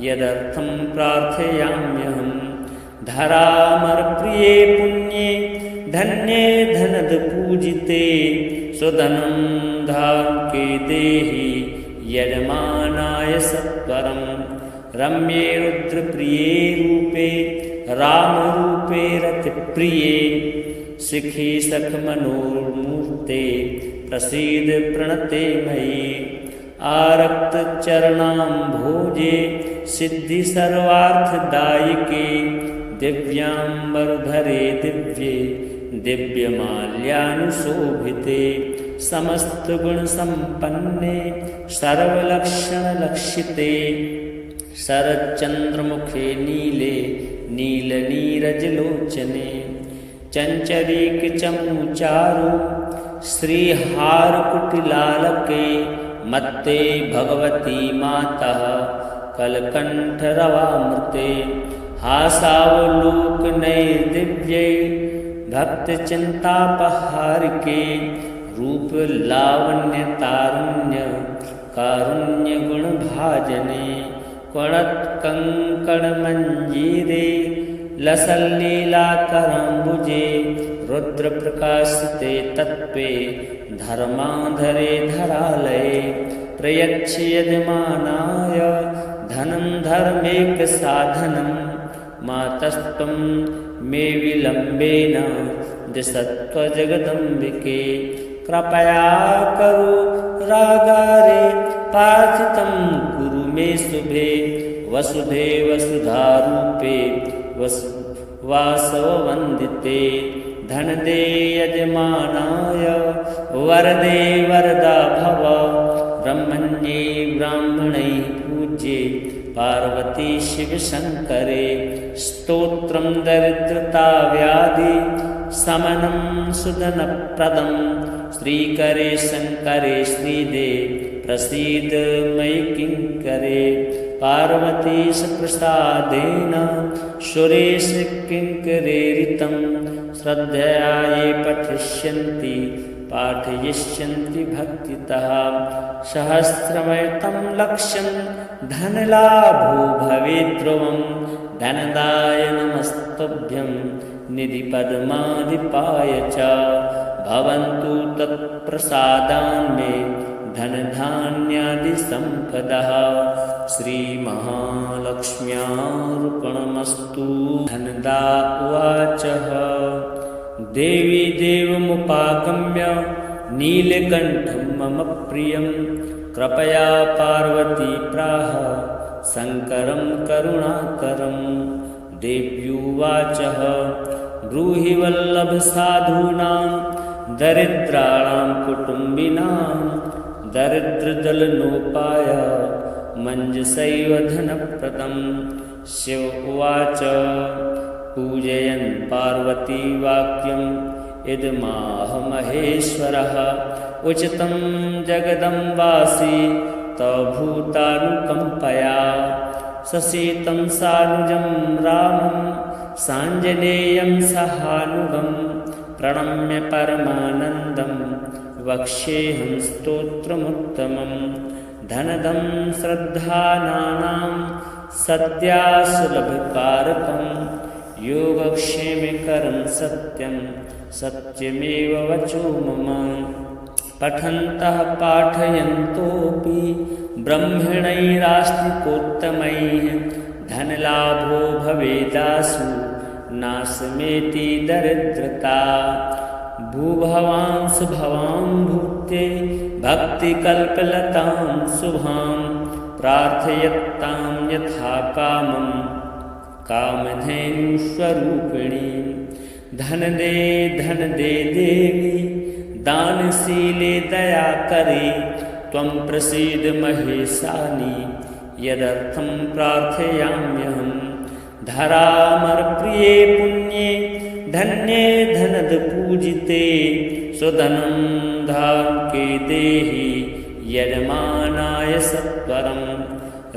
यदर्थं प्रार्थयाम्यहं धरामरप्रिये पुण्ये धन्ये धनदपूजिते सुधनं धाके देहि यजमानाय सत्वरं रम्ये रुद्रप्रिये रूपे रामरूपे रतिप्रिये शिखी सखमनोर्मूर्ते प्रसीद प्रणते मयि आरक्तचरणां भोजे सिद्धि सर्वार्थदायिके दिव्याम्बरधरे दिव्ये दिव्यमाल्यानुशोभिते समस्तगुणसम्पन्ने सर्वलक्षणलक्षिते शरच्चन्द्रमुखे नीले नीलनीरजलोचने चञ्चरीकचमूचारु श्रीहारकुटिलालके मत्ते भगवती मातः कलकण्ठरवामृते हासावलोकनैर्दिव्यै भक्तचिन्तापहारिके रूपलावण्यतारुण्य कारुण्यगुणभाजने क्वणत्कङ्कणमञ्जीरे लसल्लीलाकराम्बुजे रुद्रप्रकाशिते तत्त्वे धर्माधरे धरालये प्रयच्छ यजमानाय धनं धर्मेकसाधनं मातस्त्वं मे विलम्बेन दिशत्वजगदम्बिके कृपया करो रागारे पार्थितं कुरु मे शुभे वसुधे वसुधारूपे वासववन्दिते धनदे यजमानाय वरदे वरदा भव ब्रह्मण्ये ब्राह्मणै पूज्ये पार्वती शिवशङ्करे स्तोत्रं दरिद्रता व्याधि समनं सुदनप्रदं श्रीकरे शङ्करे श्रीदे प्रसीद मयि किङ्करे पार्वतीश प्रसादेन सुरेश किङ्करेरितं श्रद्धया ये पठिष्यन्ति पाठयिष्यन्ति भक्तितः सहस्रमयतं लक्ष्यं धनलाभो भवेत् ध्रुवं धनदाय नमस्तुभ्यं निधिपद्माधिपाय च भवन्तु तत्प्रसादान्मे धनधान्यादिसम्पदः श्रीमहालक्ष्म्यार्पणमस्तु। धनदा उवाच देवी देवमुपागम्य नीलकण्ठं मम प्रियं कृपया पार्वती प्राह शङ्करं करुणाकरं। देव्युवाच ब्रूहि वल्लभसाधूनां दरिद्राणां कुटुम्बिनां दरिद्रदलनोपाय मञ्जसैव धनप्रदं। शिव उवाच पूजयन् पार्वती वाक्यं इदमाह महेश्वरः उचितं जगदम्बासि तव भूतानुकम्पया ससीतं सानुजं रामं साञ्जनेयं सहानुगं प्रणम्य परमानन्दं वक्ष्येऽहं स्तोत्रमुत्तमं। धनदं श्रद्धानां सद्यासुलभकारकं योगक्षेमकरं सत्यं सत्यमेव वचो मम। पठन्तः पाठयन्तोऽपि ब्रह्मणैरास्तिकोत्तमैः धनलाभो भवेदासु नाशमेति दरिद्रता। भूभवांस भवां भूते भक्तिकल्पलतां शुभां प्रार्थयत्तां यथा कामं कामधेनुस्वरूपिणीं। धन दे देवी दानशीले दयाकरे त्वं प्रसीद महेशानि यदर्थं प्रार्थयाम्यहम्। धरामरप्रिये पुण्ये धन्ये धनदपूजिते सुधनं धाके देहि यजमानाय सत्वरं।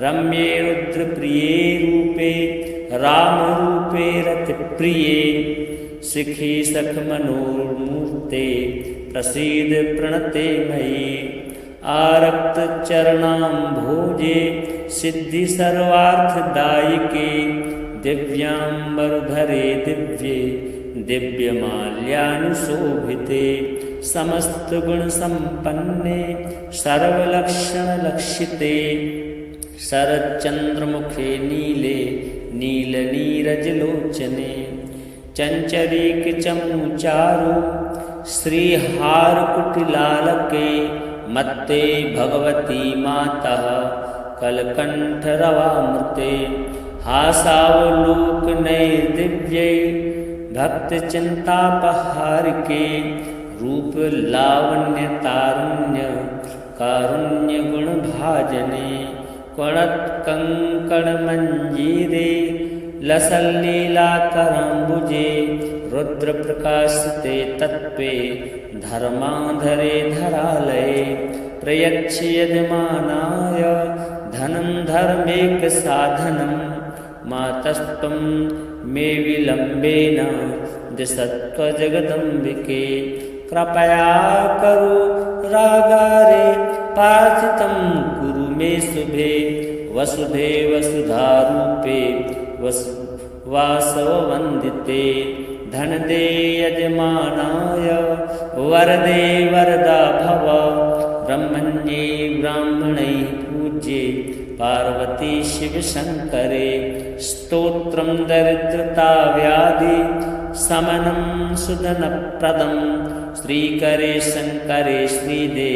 रम्ये रुद्रप्रिये रूपे रामरूपे रतिप्रिये शिखी सखमनोर्मूर्ते प्रसीद प्रणते मयि। आरक्तचरणां भोजे सिद्धि सर्वार्थदायिके दिव्याम्बरधरे दिव्ये दिव्यमाल्यानुशोभिते समस्तगुणसम्पन्ने सर्वलक्षणलक्षिते शरच्चन्द्रमुखे नीले नीलनीरजलोचने चञ्चरीकचमूचारु श्रीहारकुटिलालके मत्ते भगवती मातः कलकण्ठरवामृते। हासावलोकनैर्दिव्यै भक्तचिन्तापहारिके रूपलावण्यतारुण्य कारुण्यगुणभाजने। क्वणत्कङ्कणमञ्जीरे लसल्लीलाकराम्बुजे रुद्रप्रकाशिते तत्त्वे धर्माधरे धरालये। प्रयच्छ यजमानाय धनं धर्मेकसाधनं मातस्त्वं मे विलम्बेन दिशत्वजगदम्बिके। कृपया करो रागारे प्रार्थितं कुरु मे शुभे वसुधे वसुधारूपे वासववन्दिते। धनदे यजमानाय वरदे वरदा भव ब्रह्मण्ये ब्राह्मणैः पूज्ये पार्वती शिवशङ्करे। स्तोत्रं दरिद्रताव्याधि समनं सुधनप्रदं श्रीकरे शङ्करे श्रीदे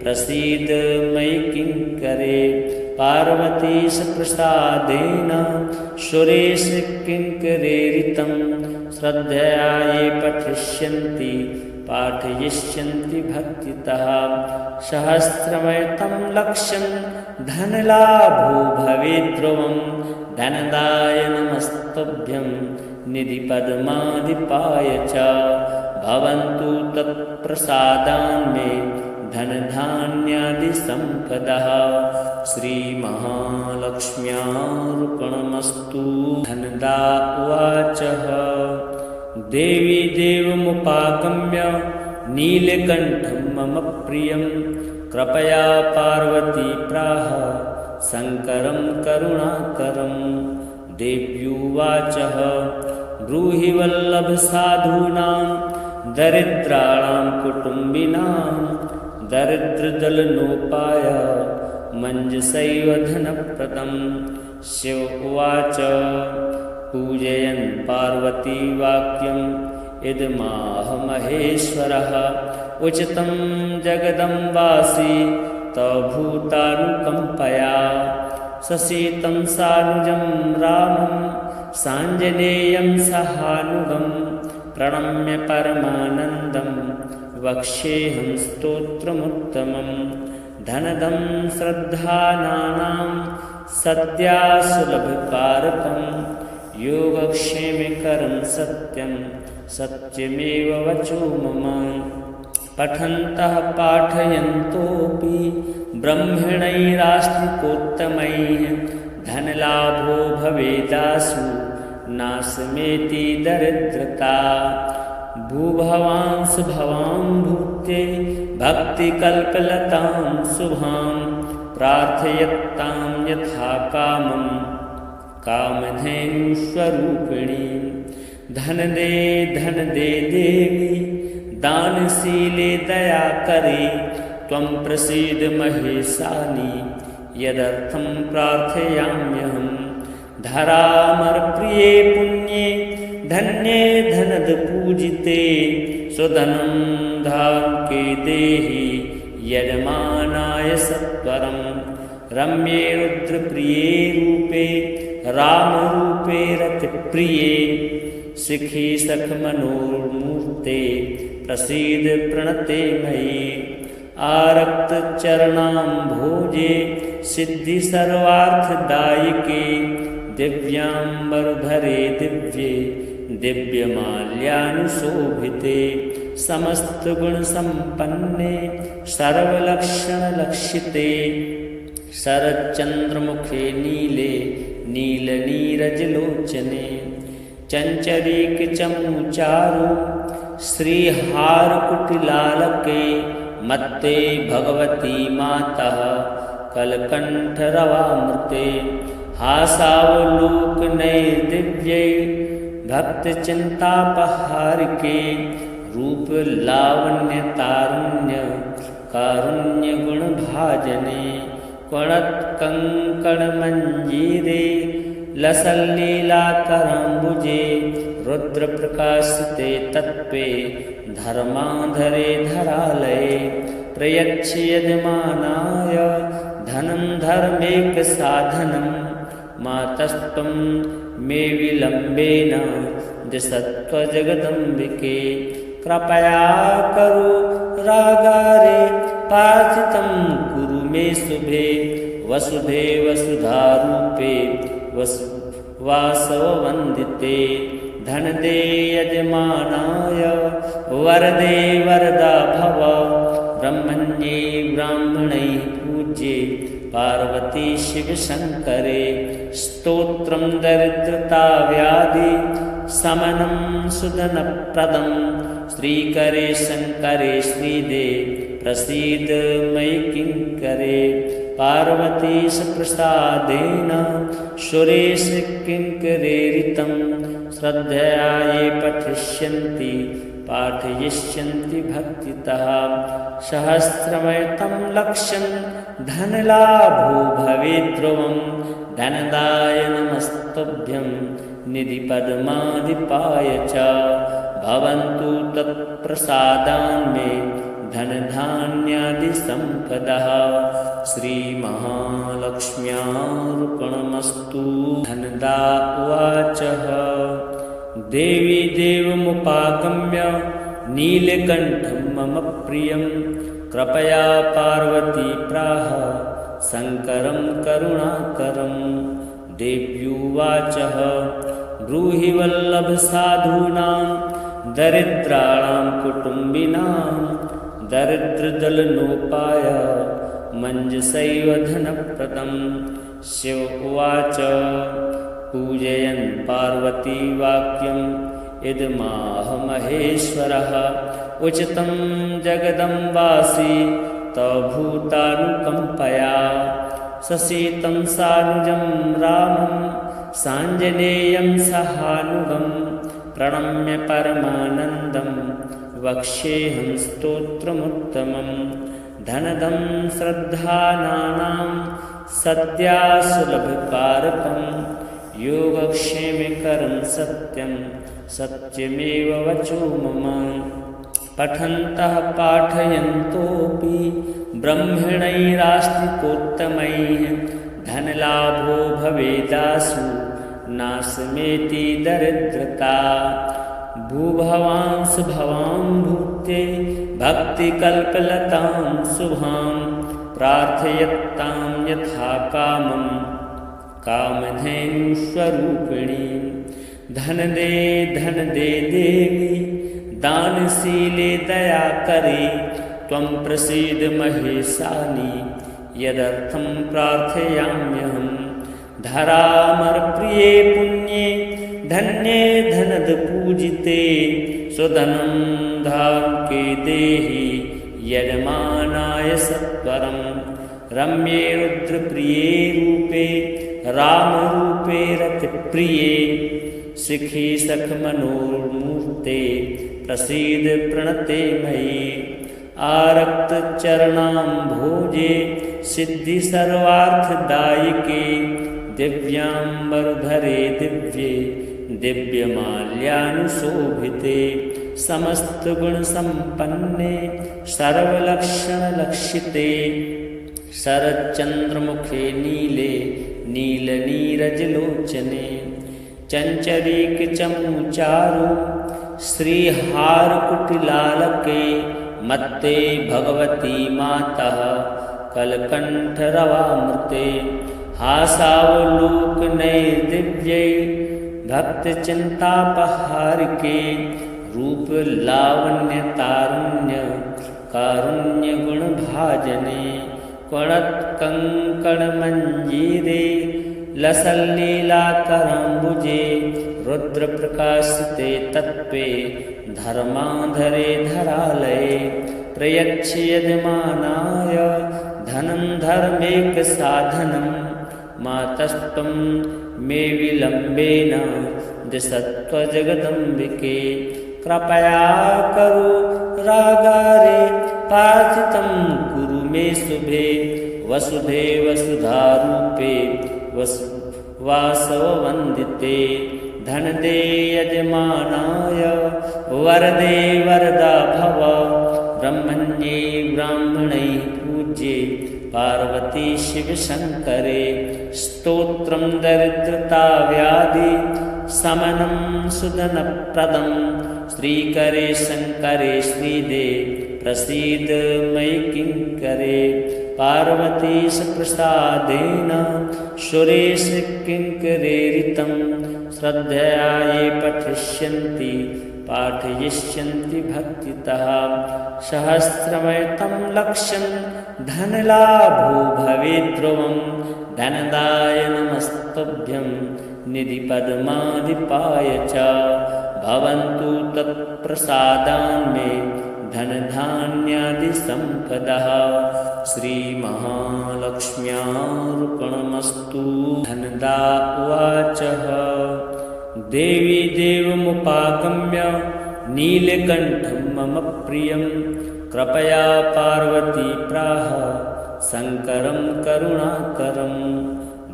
प्रसीद मयि किङ्करे। पार्वतीश प्रसादेन सुरेश किङ्करेरितं श्रद्धया ये पठिष्यन्ति पाठयिष्यन्ति भक्तितः सहस्रमयतं लक्ष्यं धनलाभो भवेत् ध्रुवं धनदाय नमस्तुभ्यं निधिपद्माधिपाय च भवन्तु तत्प्रसादान्मे धनधान्यादिसम्पदः श्रीमहालक्ष्म्यार्पणमस्तु। धनदा उवाच देवी देवमुपागम्य नीलकण्ठं मम प्रियं कृपया पार्वती प्राह शङ्करं करुणाकरं। देव्युवाच ब्रूहि वल्लभ साधूनां दरिद्राणां कुटुम्बिनां दरिद्रदलनोपाय मञ्जसैव धनप्रदम्। शिव उवाच पूजयन् पार्वती वाक्यम् इदमाह महेश्वरः उचितं जगदम्बासि तव भूतानुकम्पया। ससीतं सानुजं रामं साञ्जनेयं सहानुगं प्रणम्य परमानन्दं वक्ष्येऽहं स्तोत्रमुत्तमं। धनदं श्रद्धानां सद्यासुलभकारकं योगक्षेमकरं सत्यं सत्यमेव वचो मम। पठन्तः पाठयन्तोऽपि ब्रह्मणैरास्तिकोत्तमैः धनलाभो भवेदासु नाशमेति दरिद्रता। भूभवांस भवां भूते भक्तिकल्पलतां शुभां प्रार्थयत्तां यथा कामं कामधेनुस्वरूपिणीं। धन दे देवी दानशीले दयाकरे त्वं प्रसीद महेशानि यदर्थं प्रार्थयाम्यहम्। धरामरप्रिये पुण्ये धन्ये धनदपूजिते स्वधनं धाके देहि यजमानाय सत्वरं। रम्ये रुद्रप्रिये रूपे रामरूपे रतिप्रिये शिखि सखमनोर्मूर्ते प्रसीद प्रणते मयि। आरक्तचरणाम्भोजे सिद्धि सर्वार्थदायिके दिव्याम्बरधरे दिव्ये दिव्यमाल्यानुशोभिते। समस्तगुणसम्पन्ने सर्वलक्षणलक्षिते शरच्चन्द्रमुखे नीले नीलनीरजलोचने। चञ्चरीकचमूचारु श्रीहारकुटिलालके मत्ते भगवती मातः कलकण्ठरवामृते। हासावलोकनैर्दिव्यै भक्तचिन्तापहारिके रूपलावण्यतारुण्य कारुण्यगुणभाजने। क्वणत्कङ्कणमञ्जीरे लसल्लीलाकराम्बुजे रुद्रप्रकाशिते तत्त्वे धर्माधरे धरालये। प्रयच्छ यजमानाय धनं धर्मेकसाधनं मातस्त्वं मे विलम्बेन दिशत्वजगदम्बिके। कृपया करो रागारे प्रार्थितं कुरु मे शुभे वसुधे वसुधारूपे वासववन्दिते। धनदे यजमानाय वरदे वरदा भव ब्रह्मण्ये ब्राह्मणैः पूज्ये पार्वती शिवशङ्करे। स्तोत्रं दरिद्रताव्याधि शमनं सुधनप्रदं श्रीकरे शङ्करे श्रीदे प्रसीद मयि किङ्करे। पार्वतीश प्रसादेन सुरेश किङ्करेरितं श्रद्धया ये पठिष्यन्ति पाठयिष्यन्ति भक्तितः। सहस्रमयतं लक्ष्यं धनलाभो भवेत् ध्रुवं। धनदाय नमस्तुभ्यं निधिपद्माधिपाय च भवन्तु तत्प्रसादान्मे धनधान्यादिसम्पदः श्रीमहालक्ष्म्यार्पणमस्तु। धनदा उवाच देवी देवमुपागम्य नीलकण्ठं मम प्रियं कृपया पार्वती प्राह शङ्करं करुणाकरं। देव्युवाच ब्रूहि वल्लभ साधूनां दरिद्राणां कुटुम्बिनां दरिद्रदलनोपाय मञ्जसैव धनप्रदं। शिव उवाच पूजयन् पार्वती वाक्यम् इदमाह महेश्वरः उचितं जगदम्बासि तव भूतानुकम्पया। ससीतं सानुजं रामं साञ्जनेयं सहानुगं प्रणम्य परमानन्दं वक्ष्येऽहं स्तोत्रमुत्तमं। धनदं श्रद्धानां सद्यासुलभकारकं योगक्षेमकरं सत्यं सत्यमेव वचो मम। पठन्तः पाठयन्तोऽपि ब्रह्मणैरास्तिकोत्तमैः धनलाभो भवेदासु नाशमेति दरिद्रता। भूभवांस भवां भूते भक्तिकल्पलतां शुभां प्रार्थयतां यथा कामं कामधेनुस्वरूपिणीं। धन दे देवी दानशीले दया करे त्वं प्रसीद महेशानि यदर्थं प्रार्थयाम्यहम्। धरामरप्रिये पुण्ये धन्ये धनद पूजिते स्वधनं धाम के देहि यजमानाय सत्वरं। रम्ये रुद्रप्रिये रूपे रामरूपे रतिप्रिये शिखी सखमनोर्मूर्ते प्रसीद प्रणते मयि। आरक्तचरणां भोजे सिद्धि सर्वार्थदायिके दिव्याम्बरधरे दिव्ये दिव्यमाल्यानुशोभिते। समस्तगुणसम्पन्ने सर्वलक्षणलक्षिते शरच्चन्द्रमुखे नीले नीलनीरजलोचने। चञ्चरीकचमूचारु श्रीहारकुटिलालके मत्ते भगवती मातः कलकण्ठरवामृते। हासावलोकनैर्दिव्यै भक्तचिन्तापहारिके रूपलावण्यतारुण्य कारुण्यगुणभाजने। क्वणत्कङ्कणमञ्जीरे लसल्लीलाकराम्बुजे रुद्रप्रकाशिते तत्त्वे धर्माधरे धरालये। प्रयच्छ यजमानाय धनं धर्मेकसाधनं मातस्त्वं मे विलम्बेन दिशत्वजगदम्बिके। कृपया करो रागारे प्रार्थितं कुरु मे शुभे वसुधे वसुधारूपे वासववन्दिते। धन दे यजमानाय वरदे वरदा भव ब्रह्मण्ये ब्राह्मणैः पूज्ये पार्वती शिवशङ्करे। स्तोत्रं दरिद्रताव्याधि समनं सुदनप्रदं श्रीकरे शङ्करे श्रीदे प्रसीद मयि किङ्करे। पार्वतीश प्रसादेन सुरेश किङ्करेरितं श्रद्धया ये पठिष्यन्ति पाठयिष्यन्ति भक्तितः। सहस्रमयतं लक्ष्यं धनलाभो भवेत् ध्रुवं। धनदाय नमस्तुभ्यं निधिपद्माधिपाय च भवन्तु तत्प्रसादान्मे धनधान्यादिसम्पदः। श्रीमहालक्ष्म्यार्पणमस्तु। धनदा उवाच देवी देवमुपागम्य नीलकण्ठं मम प्रियं कृपया पार्वती प्राह शङ्करं करुणाकरं।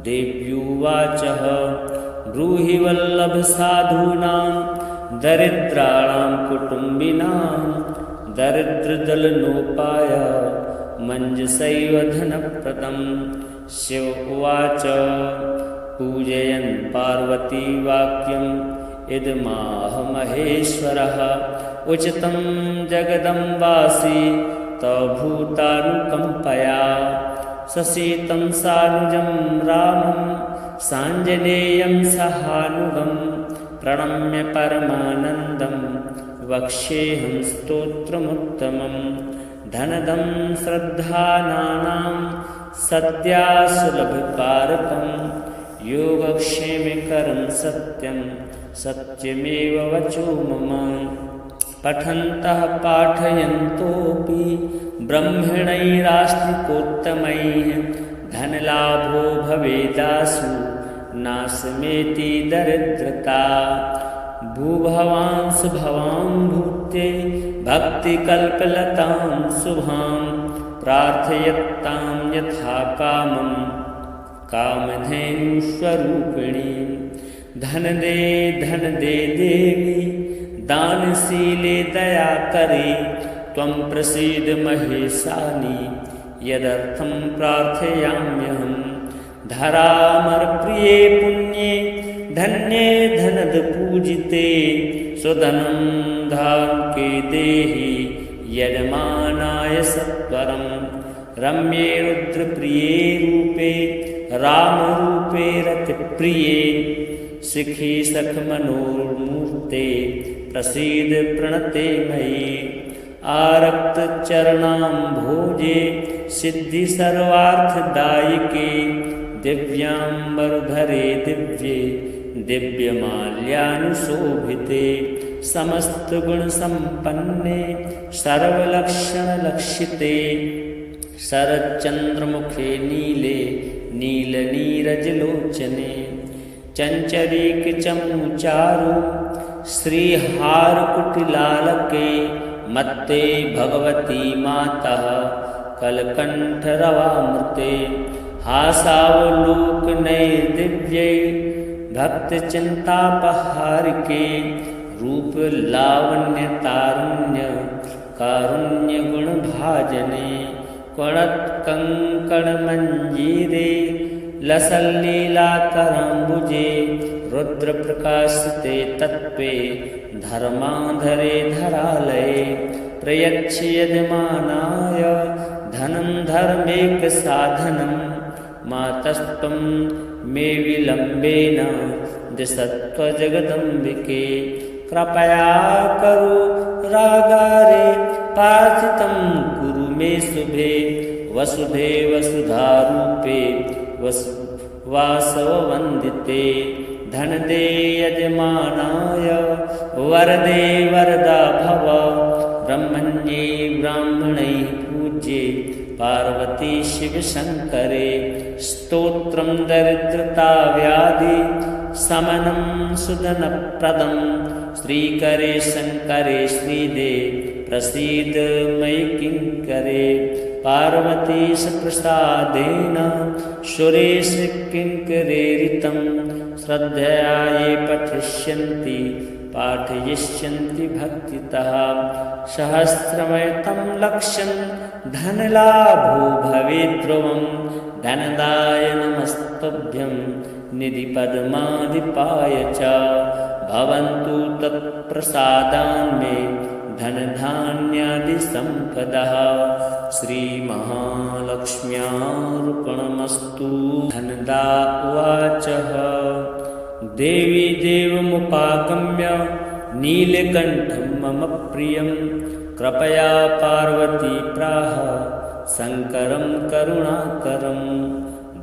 देव्युवाच ब्रूहि वल्लभसाधूनां दरिद्राणां कुटुम्बिनां दरिद्रदलनोपाय मञ्जसैव धनप्रदं। शिव उवाच पूजयन् पार्वती वाक्यम् इदमाह महेश्वरः उचितं जगदम्बासि तव भूतानुकम्पया। ससीतं सानुजं रामं साञ्जनेयं सहानुगं प्रणम्य परमानन्दं वक्ष्येऽहं स्तोत्रमुत्तमं धनदं श्रद्धानानां सद्यासुलभकारकं योगक्षेमकरं सत्यं सत्यमेव वचो मम पठन्तः पाठयन्तोऽपि ब्रह्मणैरास्तिकोत्तमैः धनलाभो भवेदासु नाशमेति दरिद्रता भूभवांस भवां भूते भक्तिकल्पलतां शुभां प्रार्थयत्तां यथा कामं कामधेनुस्वरूपिणीं धन दे देवी दानशीले दया करे त्वं प्रसीद महेशानि यदर्थं प्रार्थयाम्यहम् धरामरप्रिये पुण्ये धन्ये धनद पूजिते स्वधनं धाके देहि यजमानाय सत्वरं रम्ये रुद्रप्रिये रूपे रामरूपे रतिप्रिये शिखी सखमनोर्मूर्ते प्रसीद प्रणते मयि आरक्तचरणां भोजे सिद्धि सर्वार्थदायिके दिव्यांबरधरे दिव्ये दिव्यमाल्यानुशोभिते समस्तगुणसम्पन्ने सर्वलक्षणलक्षिते शरच्चन्द्रमुखे नीले नीलनीरजलोचने चञ्चरीकचमूचारु श्रीहारकुटिलालके मत्ते भगवती मातः कलकण्ठरवामृते हासावलोकनैर्दिव्यै भक्तचिन्तापहारिके रूपलावण्यतारुण्य कारुण्यगुणभाजने कणत्कङ्कणमञ्जीरे लसल्लीलाकराम्बुजे रुद्रप्रकाशिते तत्त्वे धर्माधरे धरालये प्रयच्छ यजमानाय धनं धर्मेकसाधनं मातस्त्वं मे विलम्बेन दिशत्वजगदम्बिके कृपया करो रागारे प्रार्थितं कुरु मे शुभे वसुधे वसुधारूपे वासववन्दिते धनदे यजमानाय वरदे वरदा भव ब्रह्मण्ये ब्राह्मणैः पूज्ये पार्वती शिवशङ्करे स्तोत्रं दरिद्रताव्याधि शमनं सुदनप्रदं श्रीकरे शङ्करे श्रीदे प्रसीद मयि किङ्करे पार्वतीश प्रसादेन सुरेश किङ्करेरितं श्रद्धया ये पठिष्यन्ति पाठयिष्यन्ति भक्तितः सहस्रमयतं लक्ष्यं धनलाभो भवेत् ध्रुवं धनदाय नमस्तुभ्यं निधिपद्माधिपाय च भवन्तु तत्प्रसादान्मे धनधान्यादिसम्पदः श्रीमहालक्ष्म्यार्पणमस्तु धनदा उवाच देवी देवमुपागम्य नीलकण्ठं मम प्रियं कृपया पार्वती प्राह शङ्करं करुणाकरं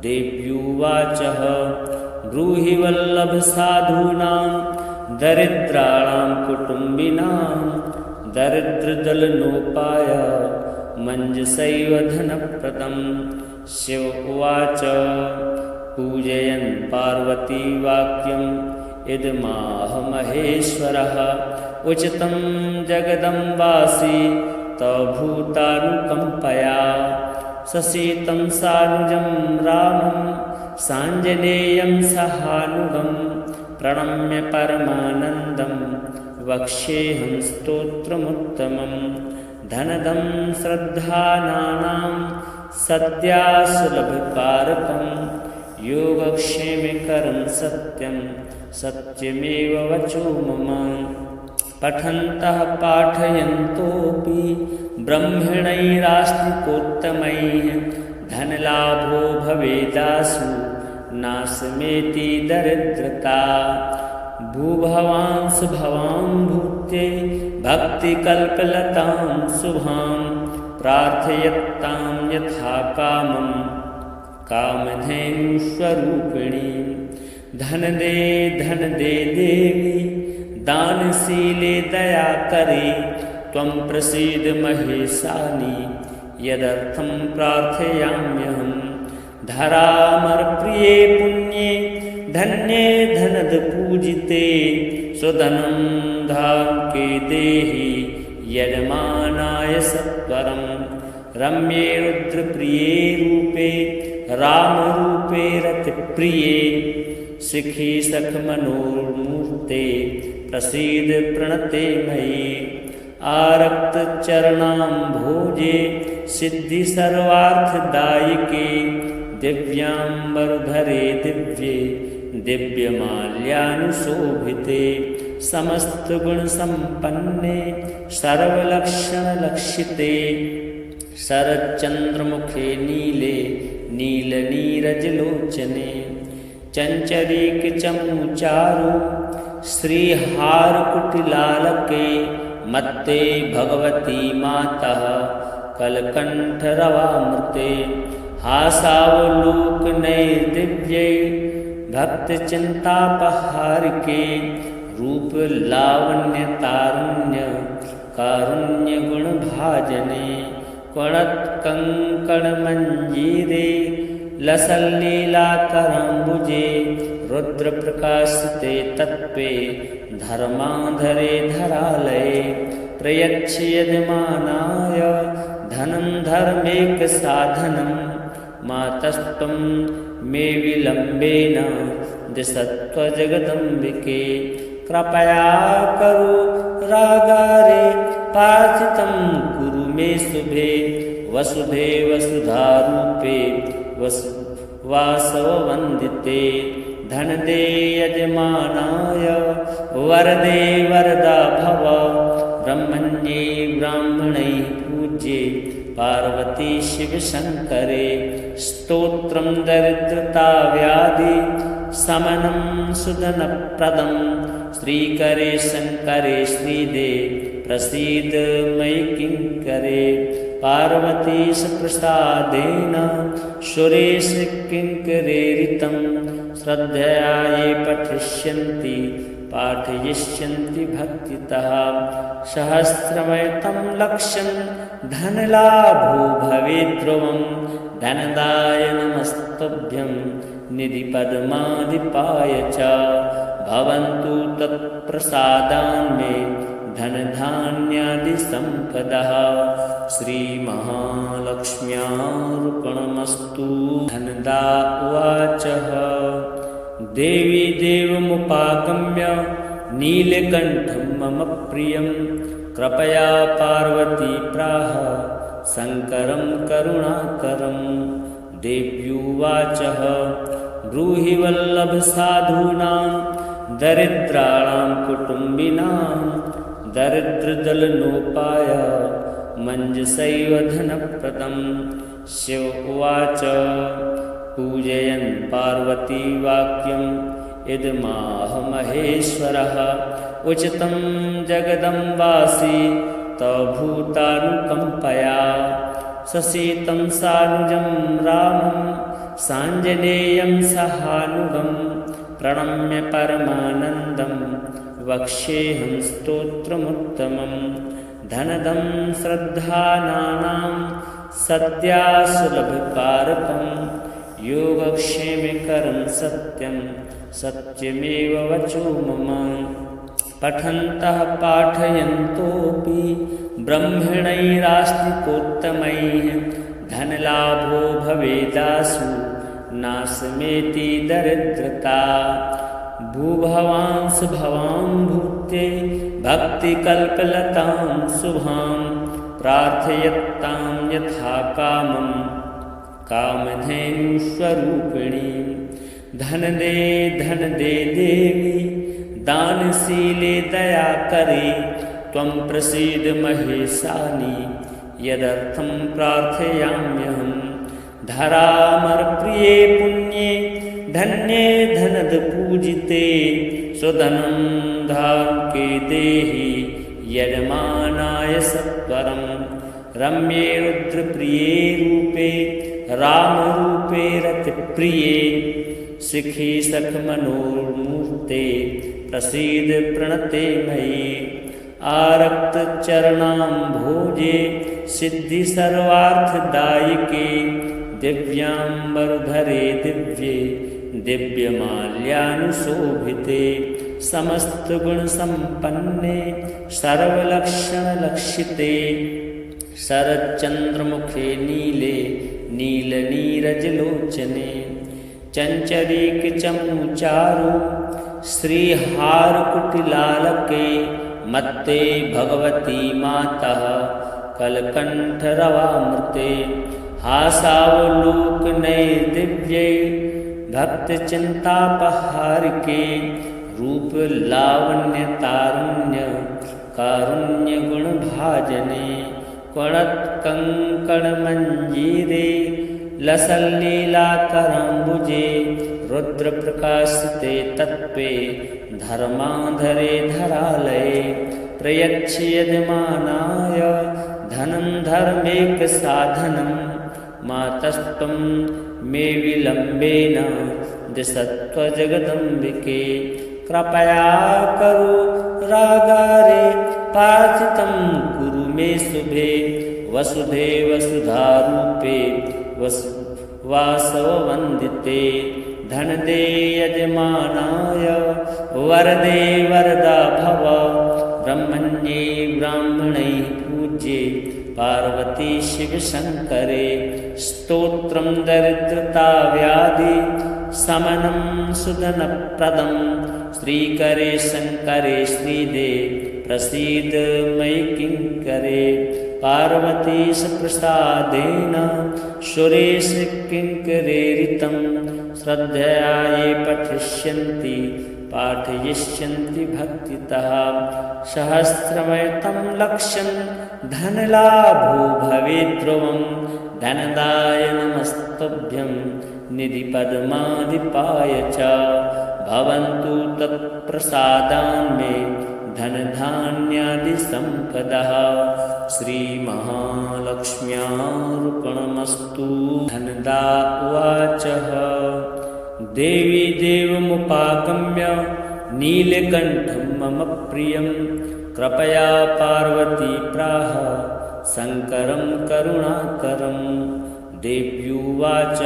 देव्युवाच ब्रूहि वल्लभसाधूनां दरिद्राणां कुटुम्बिनां दरिद्रदलनोपाय मञ्जसैव धनप्रदं शिव उवाच पूजयन् पार्वतीवाक्यम् इदमाह महेश्वरः उचितं जगदम्बासि तव भूतानुकम्पया ससीतं सानुजं रामं साञ्जनेयं सहानुगं प्रणम्य परमानन्दं वक्ष्येऽहं स्तोत्रमुत्तमं धनदं श्रद्धानानां सद्यासुलभकारकं योगक्षेमकरं सत्यं सत्यमेव वचो मम पठन्तः पाठयन्तोऽपि ब्रह्मणैरास्तिकोत्तमैः धनलाभो भवेदासु नाशमेति दरिद्रता भूभवांस भवां भूत्ये भक्तिकल्पलतां शुभां प्रार्थयतां यथा कामं कामधेनुस्वरूपिणी। धन दे देवी दानशीले दया करे त्वं प्रसीद महेशानि यदर्थं प्रार्थयाम्यहम्। धरामरप्रिये पुण्ये धन्ये धनद पूजिते स्वधनं धाके देहि यजमानाय सत्वरं। रम्ये रुद्रप्रिये रूपे रामरूपे रतिप्रिये शिखी सखमनोर्मूर्ते प्रसीद प्रणते मयि। आरक्त चरणां भोजे सिद्धि सर्वार्थदायिके दिव्यांबरधरे दिव्ये दिव्यमाल्यानुशोभिते। समस्त गुण संपन्ने सर्वलक्षणलक्षिते शरच्चंद्रमुखे नीले नीलनीरजलोचने। चंचरीकचमूचारु श्रीहारकुटिलालके मत्ते भगवती मातः कलकंठरवामृते। हासावलोकनैर्दिव्यै भक्तचिन्तापहारिके रूप लावण्यतारुण्य कारुण्यगुणभाजने। क्वणत्कङ्कणमञ्जीरे लसल्लीलाकराम्बुजे रुद्रप्रकाशिते तत्त्वे धर्माधरे धरालये। प्रयच्छ यजमानाय धनं धर्मेकसाधनं मातस्त्वं मे विलम्बेन दिशत्वजगदम्बिके। कृपया करो रागारे पार्थितं कुरु मे शुभे वसुधे वसुधारूपे वासववन्दिते। धन दे यजमानाय वरदे वरदा भव ब्रह्मण्ये ब्राह्मणै पूज्ये पार्वती शिवशङ्करे। स्तोत्रं दरिद्रता व्याधि समनं सुदनप्रदं श्रीकरे शङ्करे श्रीदे प्रसीद मयि किङ्करे। पार्वतीश प्रसादेन सुरेश किङ्करेरितं श्रद्धया ये पठिष्यन्ति पाठयिष्यन्ति भक्तितः। सहस्रमयतं लक्ष्यं धनलाभो भवेत् ध्रुवं धनदाय नमस्तुभ्यं निधिपद्माधिपाय च। भवन्तु तत्प्रसादान्मे धनधान्यादिसम्पदः श्रीमहालक्ष्म्यार्पणमस्तु। धनदा उवाच देवी देवमुपागम्य नीलकण्ठं मम प्रियं कृपया पार्वती प्राह शङ्करं करुणाकरं। देव्युवाच ब्रूहि वल्लभ साधूनां दरिद्राणां कुटुम्बिनां दरिद्रदलनोपाय मञ्जसैव धनप्रदं। शिव उवाच पूजयन् पार्वती वाक्यं इदमाह महेश्वरः उचितं जगदम्बासि तव भूतानुकम्पया। ससीतं सानुजं रामं साञ्जनेयं सहानुगं प्रणम्य परमानन्दं वक्ष्येऽहं स्तोत्रमुत्तमं। धनदं श्रद्धानां सद्यासुलभकारकं योगक्षेमकरं सत्यं सत्यमेव वचो मम। पठन्तः पाठयन्तोऽपि ब्रह्मणैरास्तिकोत्तमैः धनलाभो भवेदासु नाशमेति दरिद्रता। भूभवांस भवां भूत्ये भक्तिकल्पलतां शुभां प्रार्थयतां यथा कामं कामधेनुस्वरूपिणी। धन दे देवी दानशीले दया करे त्वं प्रसीद महेशानि यदर्थं प्रार्थयाम्यहम्। धरामरप्रिये पुण्ये धन्ये धनद पूजिते सुधनं धाम के देहि यजमानाय सत्वरं रम्ये रुद्रप्रिये रूपे रामरूपे रतिप्रिये सिखी सखमनोर्मूर्ते प्रसीद प्रणते मयि आरक्त चरणां भोजे सिद्धि सर्वार्थदायिके दिव्यांबरधरे दिव्ये दिव्यमाल्यानुशोभिते समस्त गुण संपन्ने सर्वलक्षणलक्षिते शरच्चंद्रमुखे नीले नीलनीरजलोचने चंचरीकचमूचारु श्रीहारकुटिलालके मत्ते भगवती मातः कलकंठरवामृते हासावलोकनैर्दिव्यै भक्तचिन्तापहारिके रूप लावण्य तारुण्य कारुण्य गुणभाजने कणत्कङ्कणमञ्जीरे लसल्लीलाकराम्बुजे रुद्रप्रकाशिते तत्त्वे धर्माधरे धरालये प्रयच्छ यजमानाय धनं धर्मेकसाधनं मातस्त्वं मे विलम्बेन दिशत्वजगदम्बिके कृपया करो रागारे प्रार्थितं कुरु मे शुभे वसुधे वसुधारूपे वासववन्दिते धनदे यजमानाय वरदे वरदा भव ब्रह्मण्ये ब्राह्मणैः पूज्ये पार्वती शिवशङ्करे स्तोत्रं दरिद्रताव्याधि समनं सुधनप्रदं श्रीकरे शङ्करे श्रीदे प्रसीद मयि किङ्करे पार्वतीश प्रसादेन सुरेश किङ्करेरितं श्रद्धया ये पठिष्यन्ति पाठयिष्यन्ति भक्तितः सहस्रमयतं लक्ष्यं धनलाभो भवेत् ध्रुवं धनदाय नमस्तुभ्यं निधिपद्माधिपाय च भवन्तु तत्प्रसादान्मे धनधान्यादिसम्पदः श्रीमहालक्ष्म्यार्पणमस्तु। धनदा उवाच देवी देवमुपागम्य नीलकण्ठं मम प्रियं कृपया पार्वती प्राह शङ्करं करुणाकरं देव्युवाच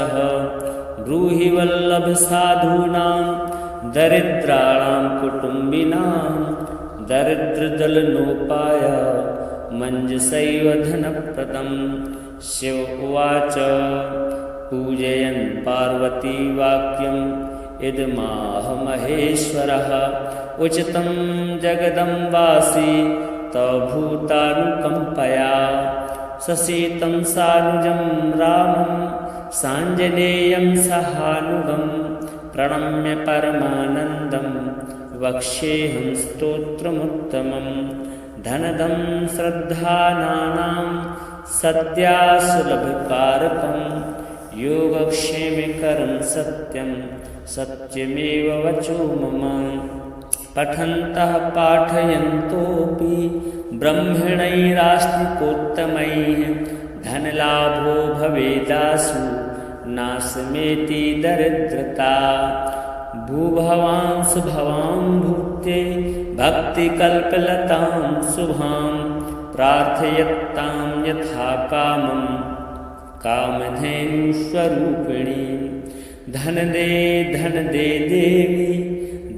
ब्रूहि वल्लभसाधूनां दरिद्राणां कुटुम्बिनां दरिद्रदलनोपाय मञ्जसैव धनप्रदं शिव उवाच पूजयन् पार्वती वाक्यम् इदमाह महेश्वरः उचितं जगदम्बासि तव भूतानुकम्पया ससीतं सानुजं रामं साञ्जनेयं सहानुगं प्रणम्य परमानन्दं वक्ष्येऽहं स्तोत्रमुत्तमं धनदं श्रद्धानानां सद्यासुलभकारकं योगक्षेमकरं सत्यं सत्यमेव वचो मम पठन्तः पाठयन्तोऽपि ब्रह्मणैरास्तिकोत्तमैः धनलाभो भवेदासु नाशमेति दरिद्रता भूभवांस भवां भूते भक्तिकल्पलतां शुभां प्रार्थयत्तां यथा कामं कामधेनुस्वरूपिणी धन दे देवी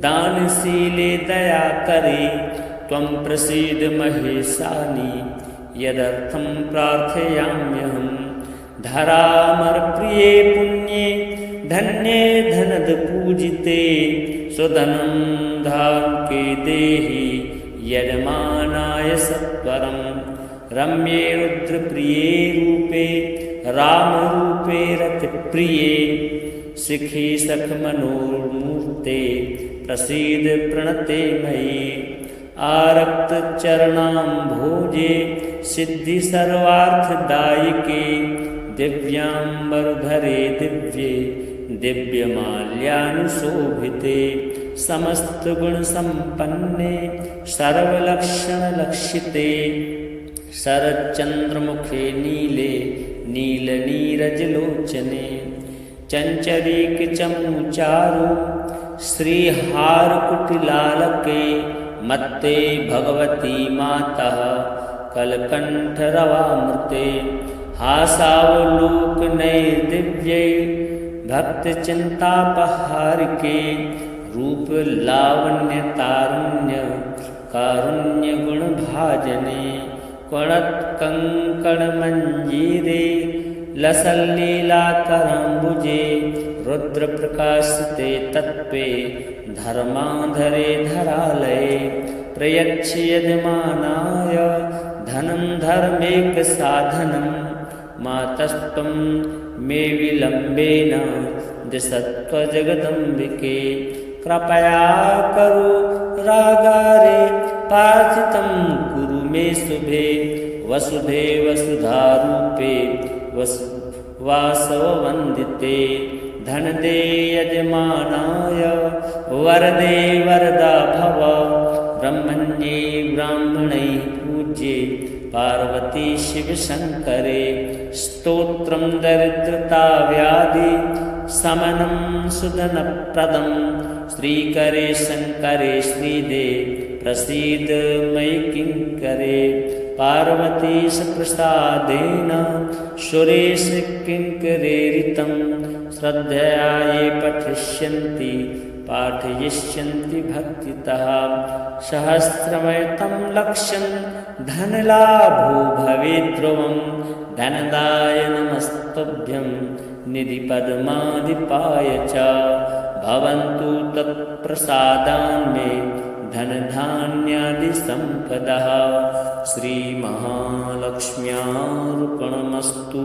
दानशीले दया करे त्वं प्रसीद महेशानि यदर्थं प्रार्थयाम्यहं धरामरप्रिये पुण्ये धन्ये धनद पूजिते सुधनं धाम के देहि यजमानाय सत्वरं रम्ये रुद्रप्रिये रूपे रामरूपे रतिप्रिये सिखी सखमनोर्मूर्ते प्रसीद प्रणते मयि आरक्त चरणां भोजे सिद्धि सर्वार्थदायिके दिव्यांबरधरे दिव्ये दिव्यमाल्यानुशोभिते समस्तगुणसम्पन्ने सर्वलक्षणलक्षिते शरच्चन्द्रमुखे नीले नीलनीरजलोचने चञ्चरीकचमूचारु श्रीहारकुटिलालके मत्ते भगवती मातः कलकण्ठरवामृते हासावलोकनैर्दिव्यै भक्तचिन्तापहारिके रूपलावण्यतारुण्य कारुण्यगुणभाजने कणत्कङ्कणमञ्जीरे लसल्लीलाकराम्बुजे रुद्रप्रकाशिते तत्त्वे धर्माधरे धरालये प्रयच्छ यजमानाय धनं धर्मेकसाधनं मातस्त्वं मे विलम्बेन दिशत्वजगदम्बिके कृपया करो रागारे प्रार्थितं कुरु मे शुभे वसुधे वसुधारूपे वासववन्दिते धनदे यजमानाय वरदे वरदा भव ब्रह्मण्ये ब्राह्मणै पूज्ये पार्वती शिवशङ्करे स्तोत्रं दरिद्रताव्याधि समनं सुधनप्रदं श्रीकरे शङ्करे श्रीदे प्रसीद मयि किङ्करे पार्वतीश प्रसादेन सुरेश किङ्करेरितं श्रद्धया ये पठिष्यन्ति पाठयिष्यन्ति भक्तितः सहस्रमयतं लक्ष्यं धनलाभो भवेत् ध्रुवं धनदाय नमस्तुभ्यं निधिपद्माधिपाय च भवन्तु तत्प्रसादान्मे धनधान्यादिसम्पदः श्रीमहालक्ष्म्यार्पणमस्तु।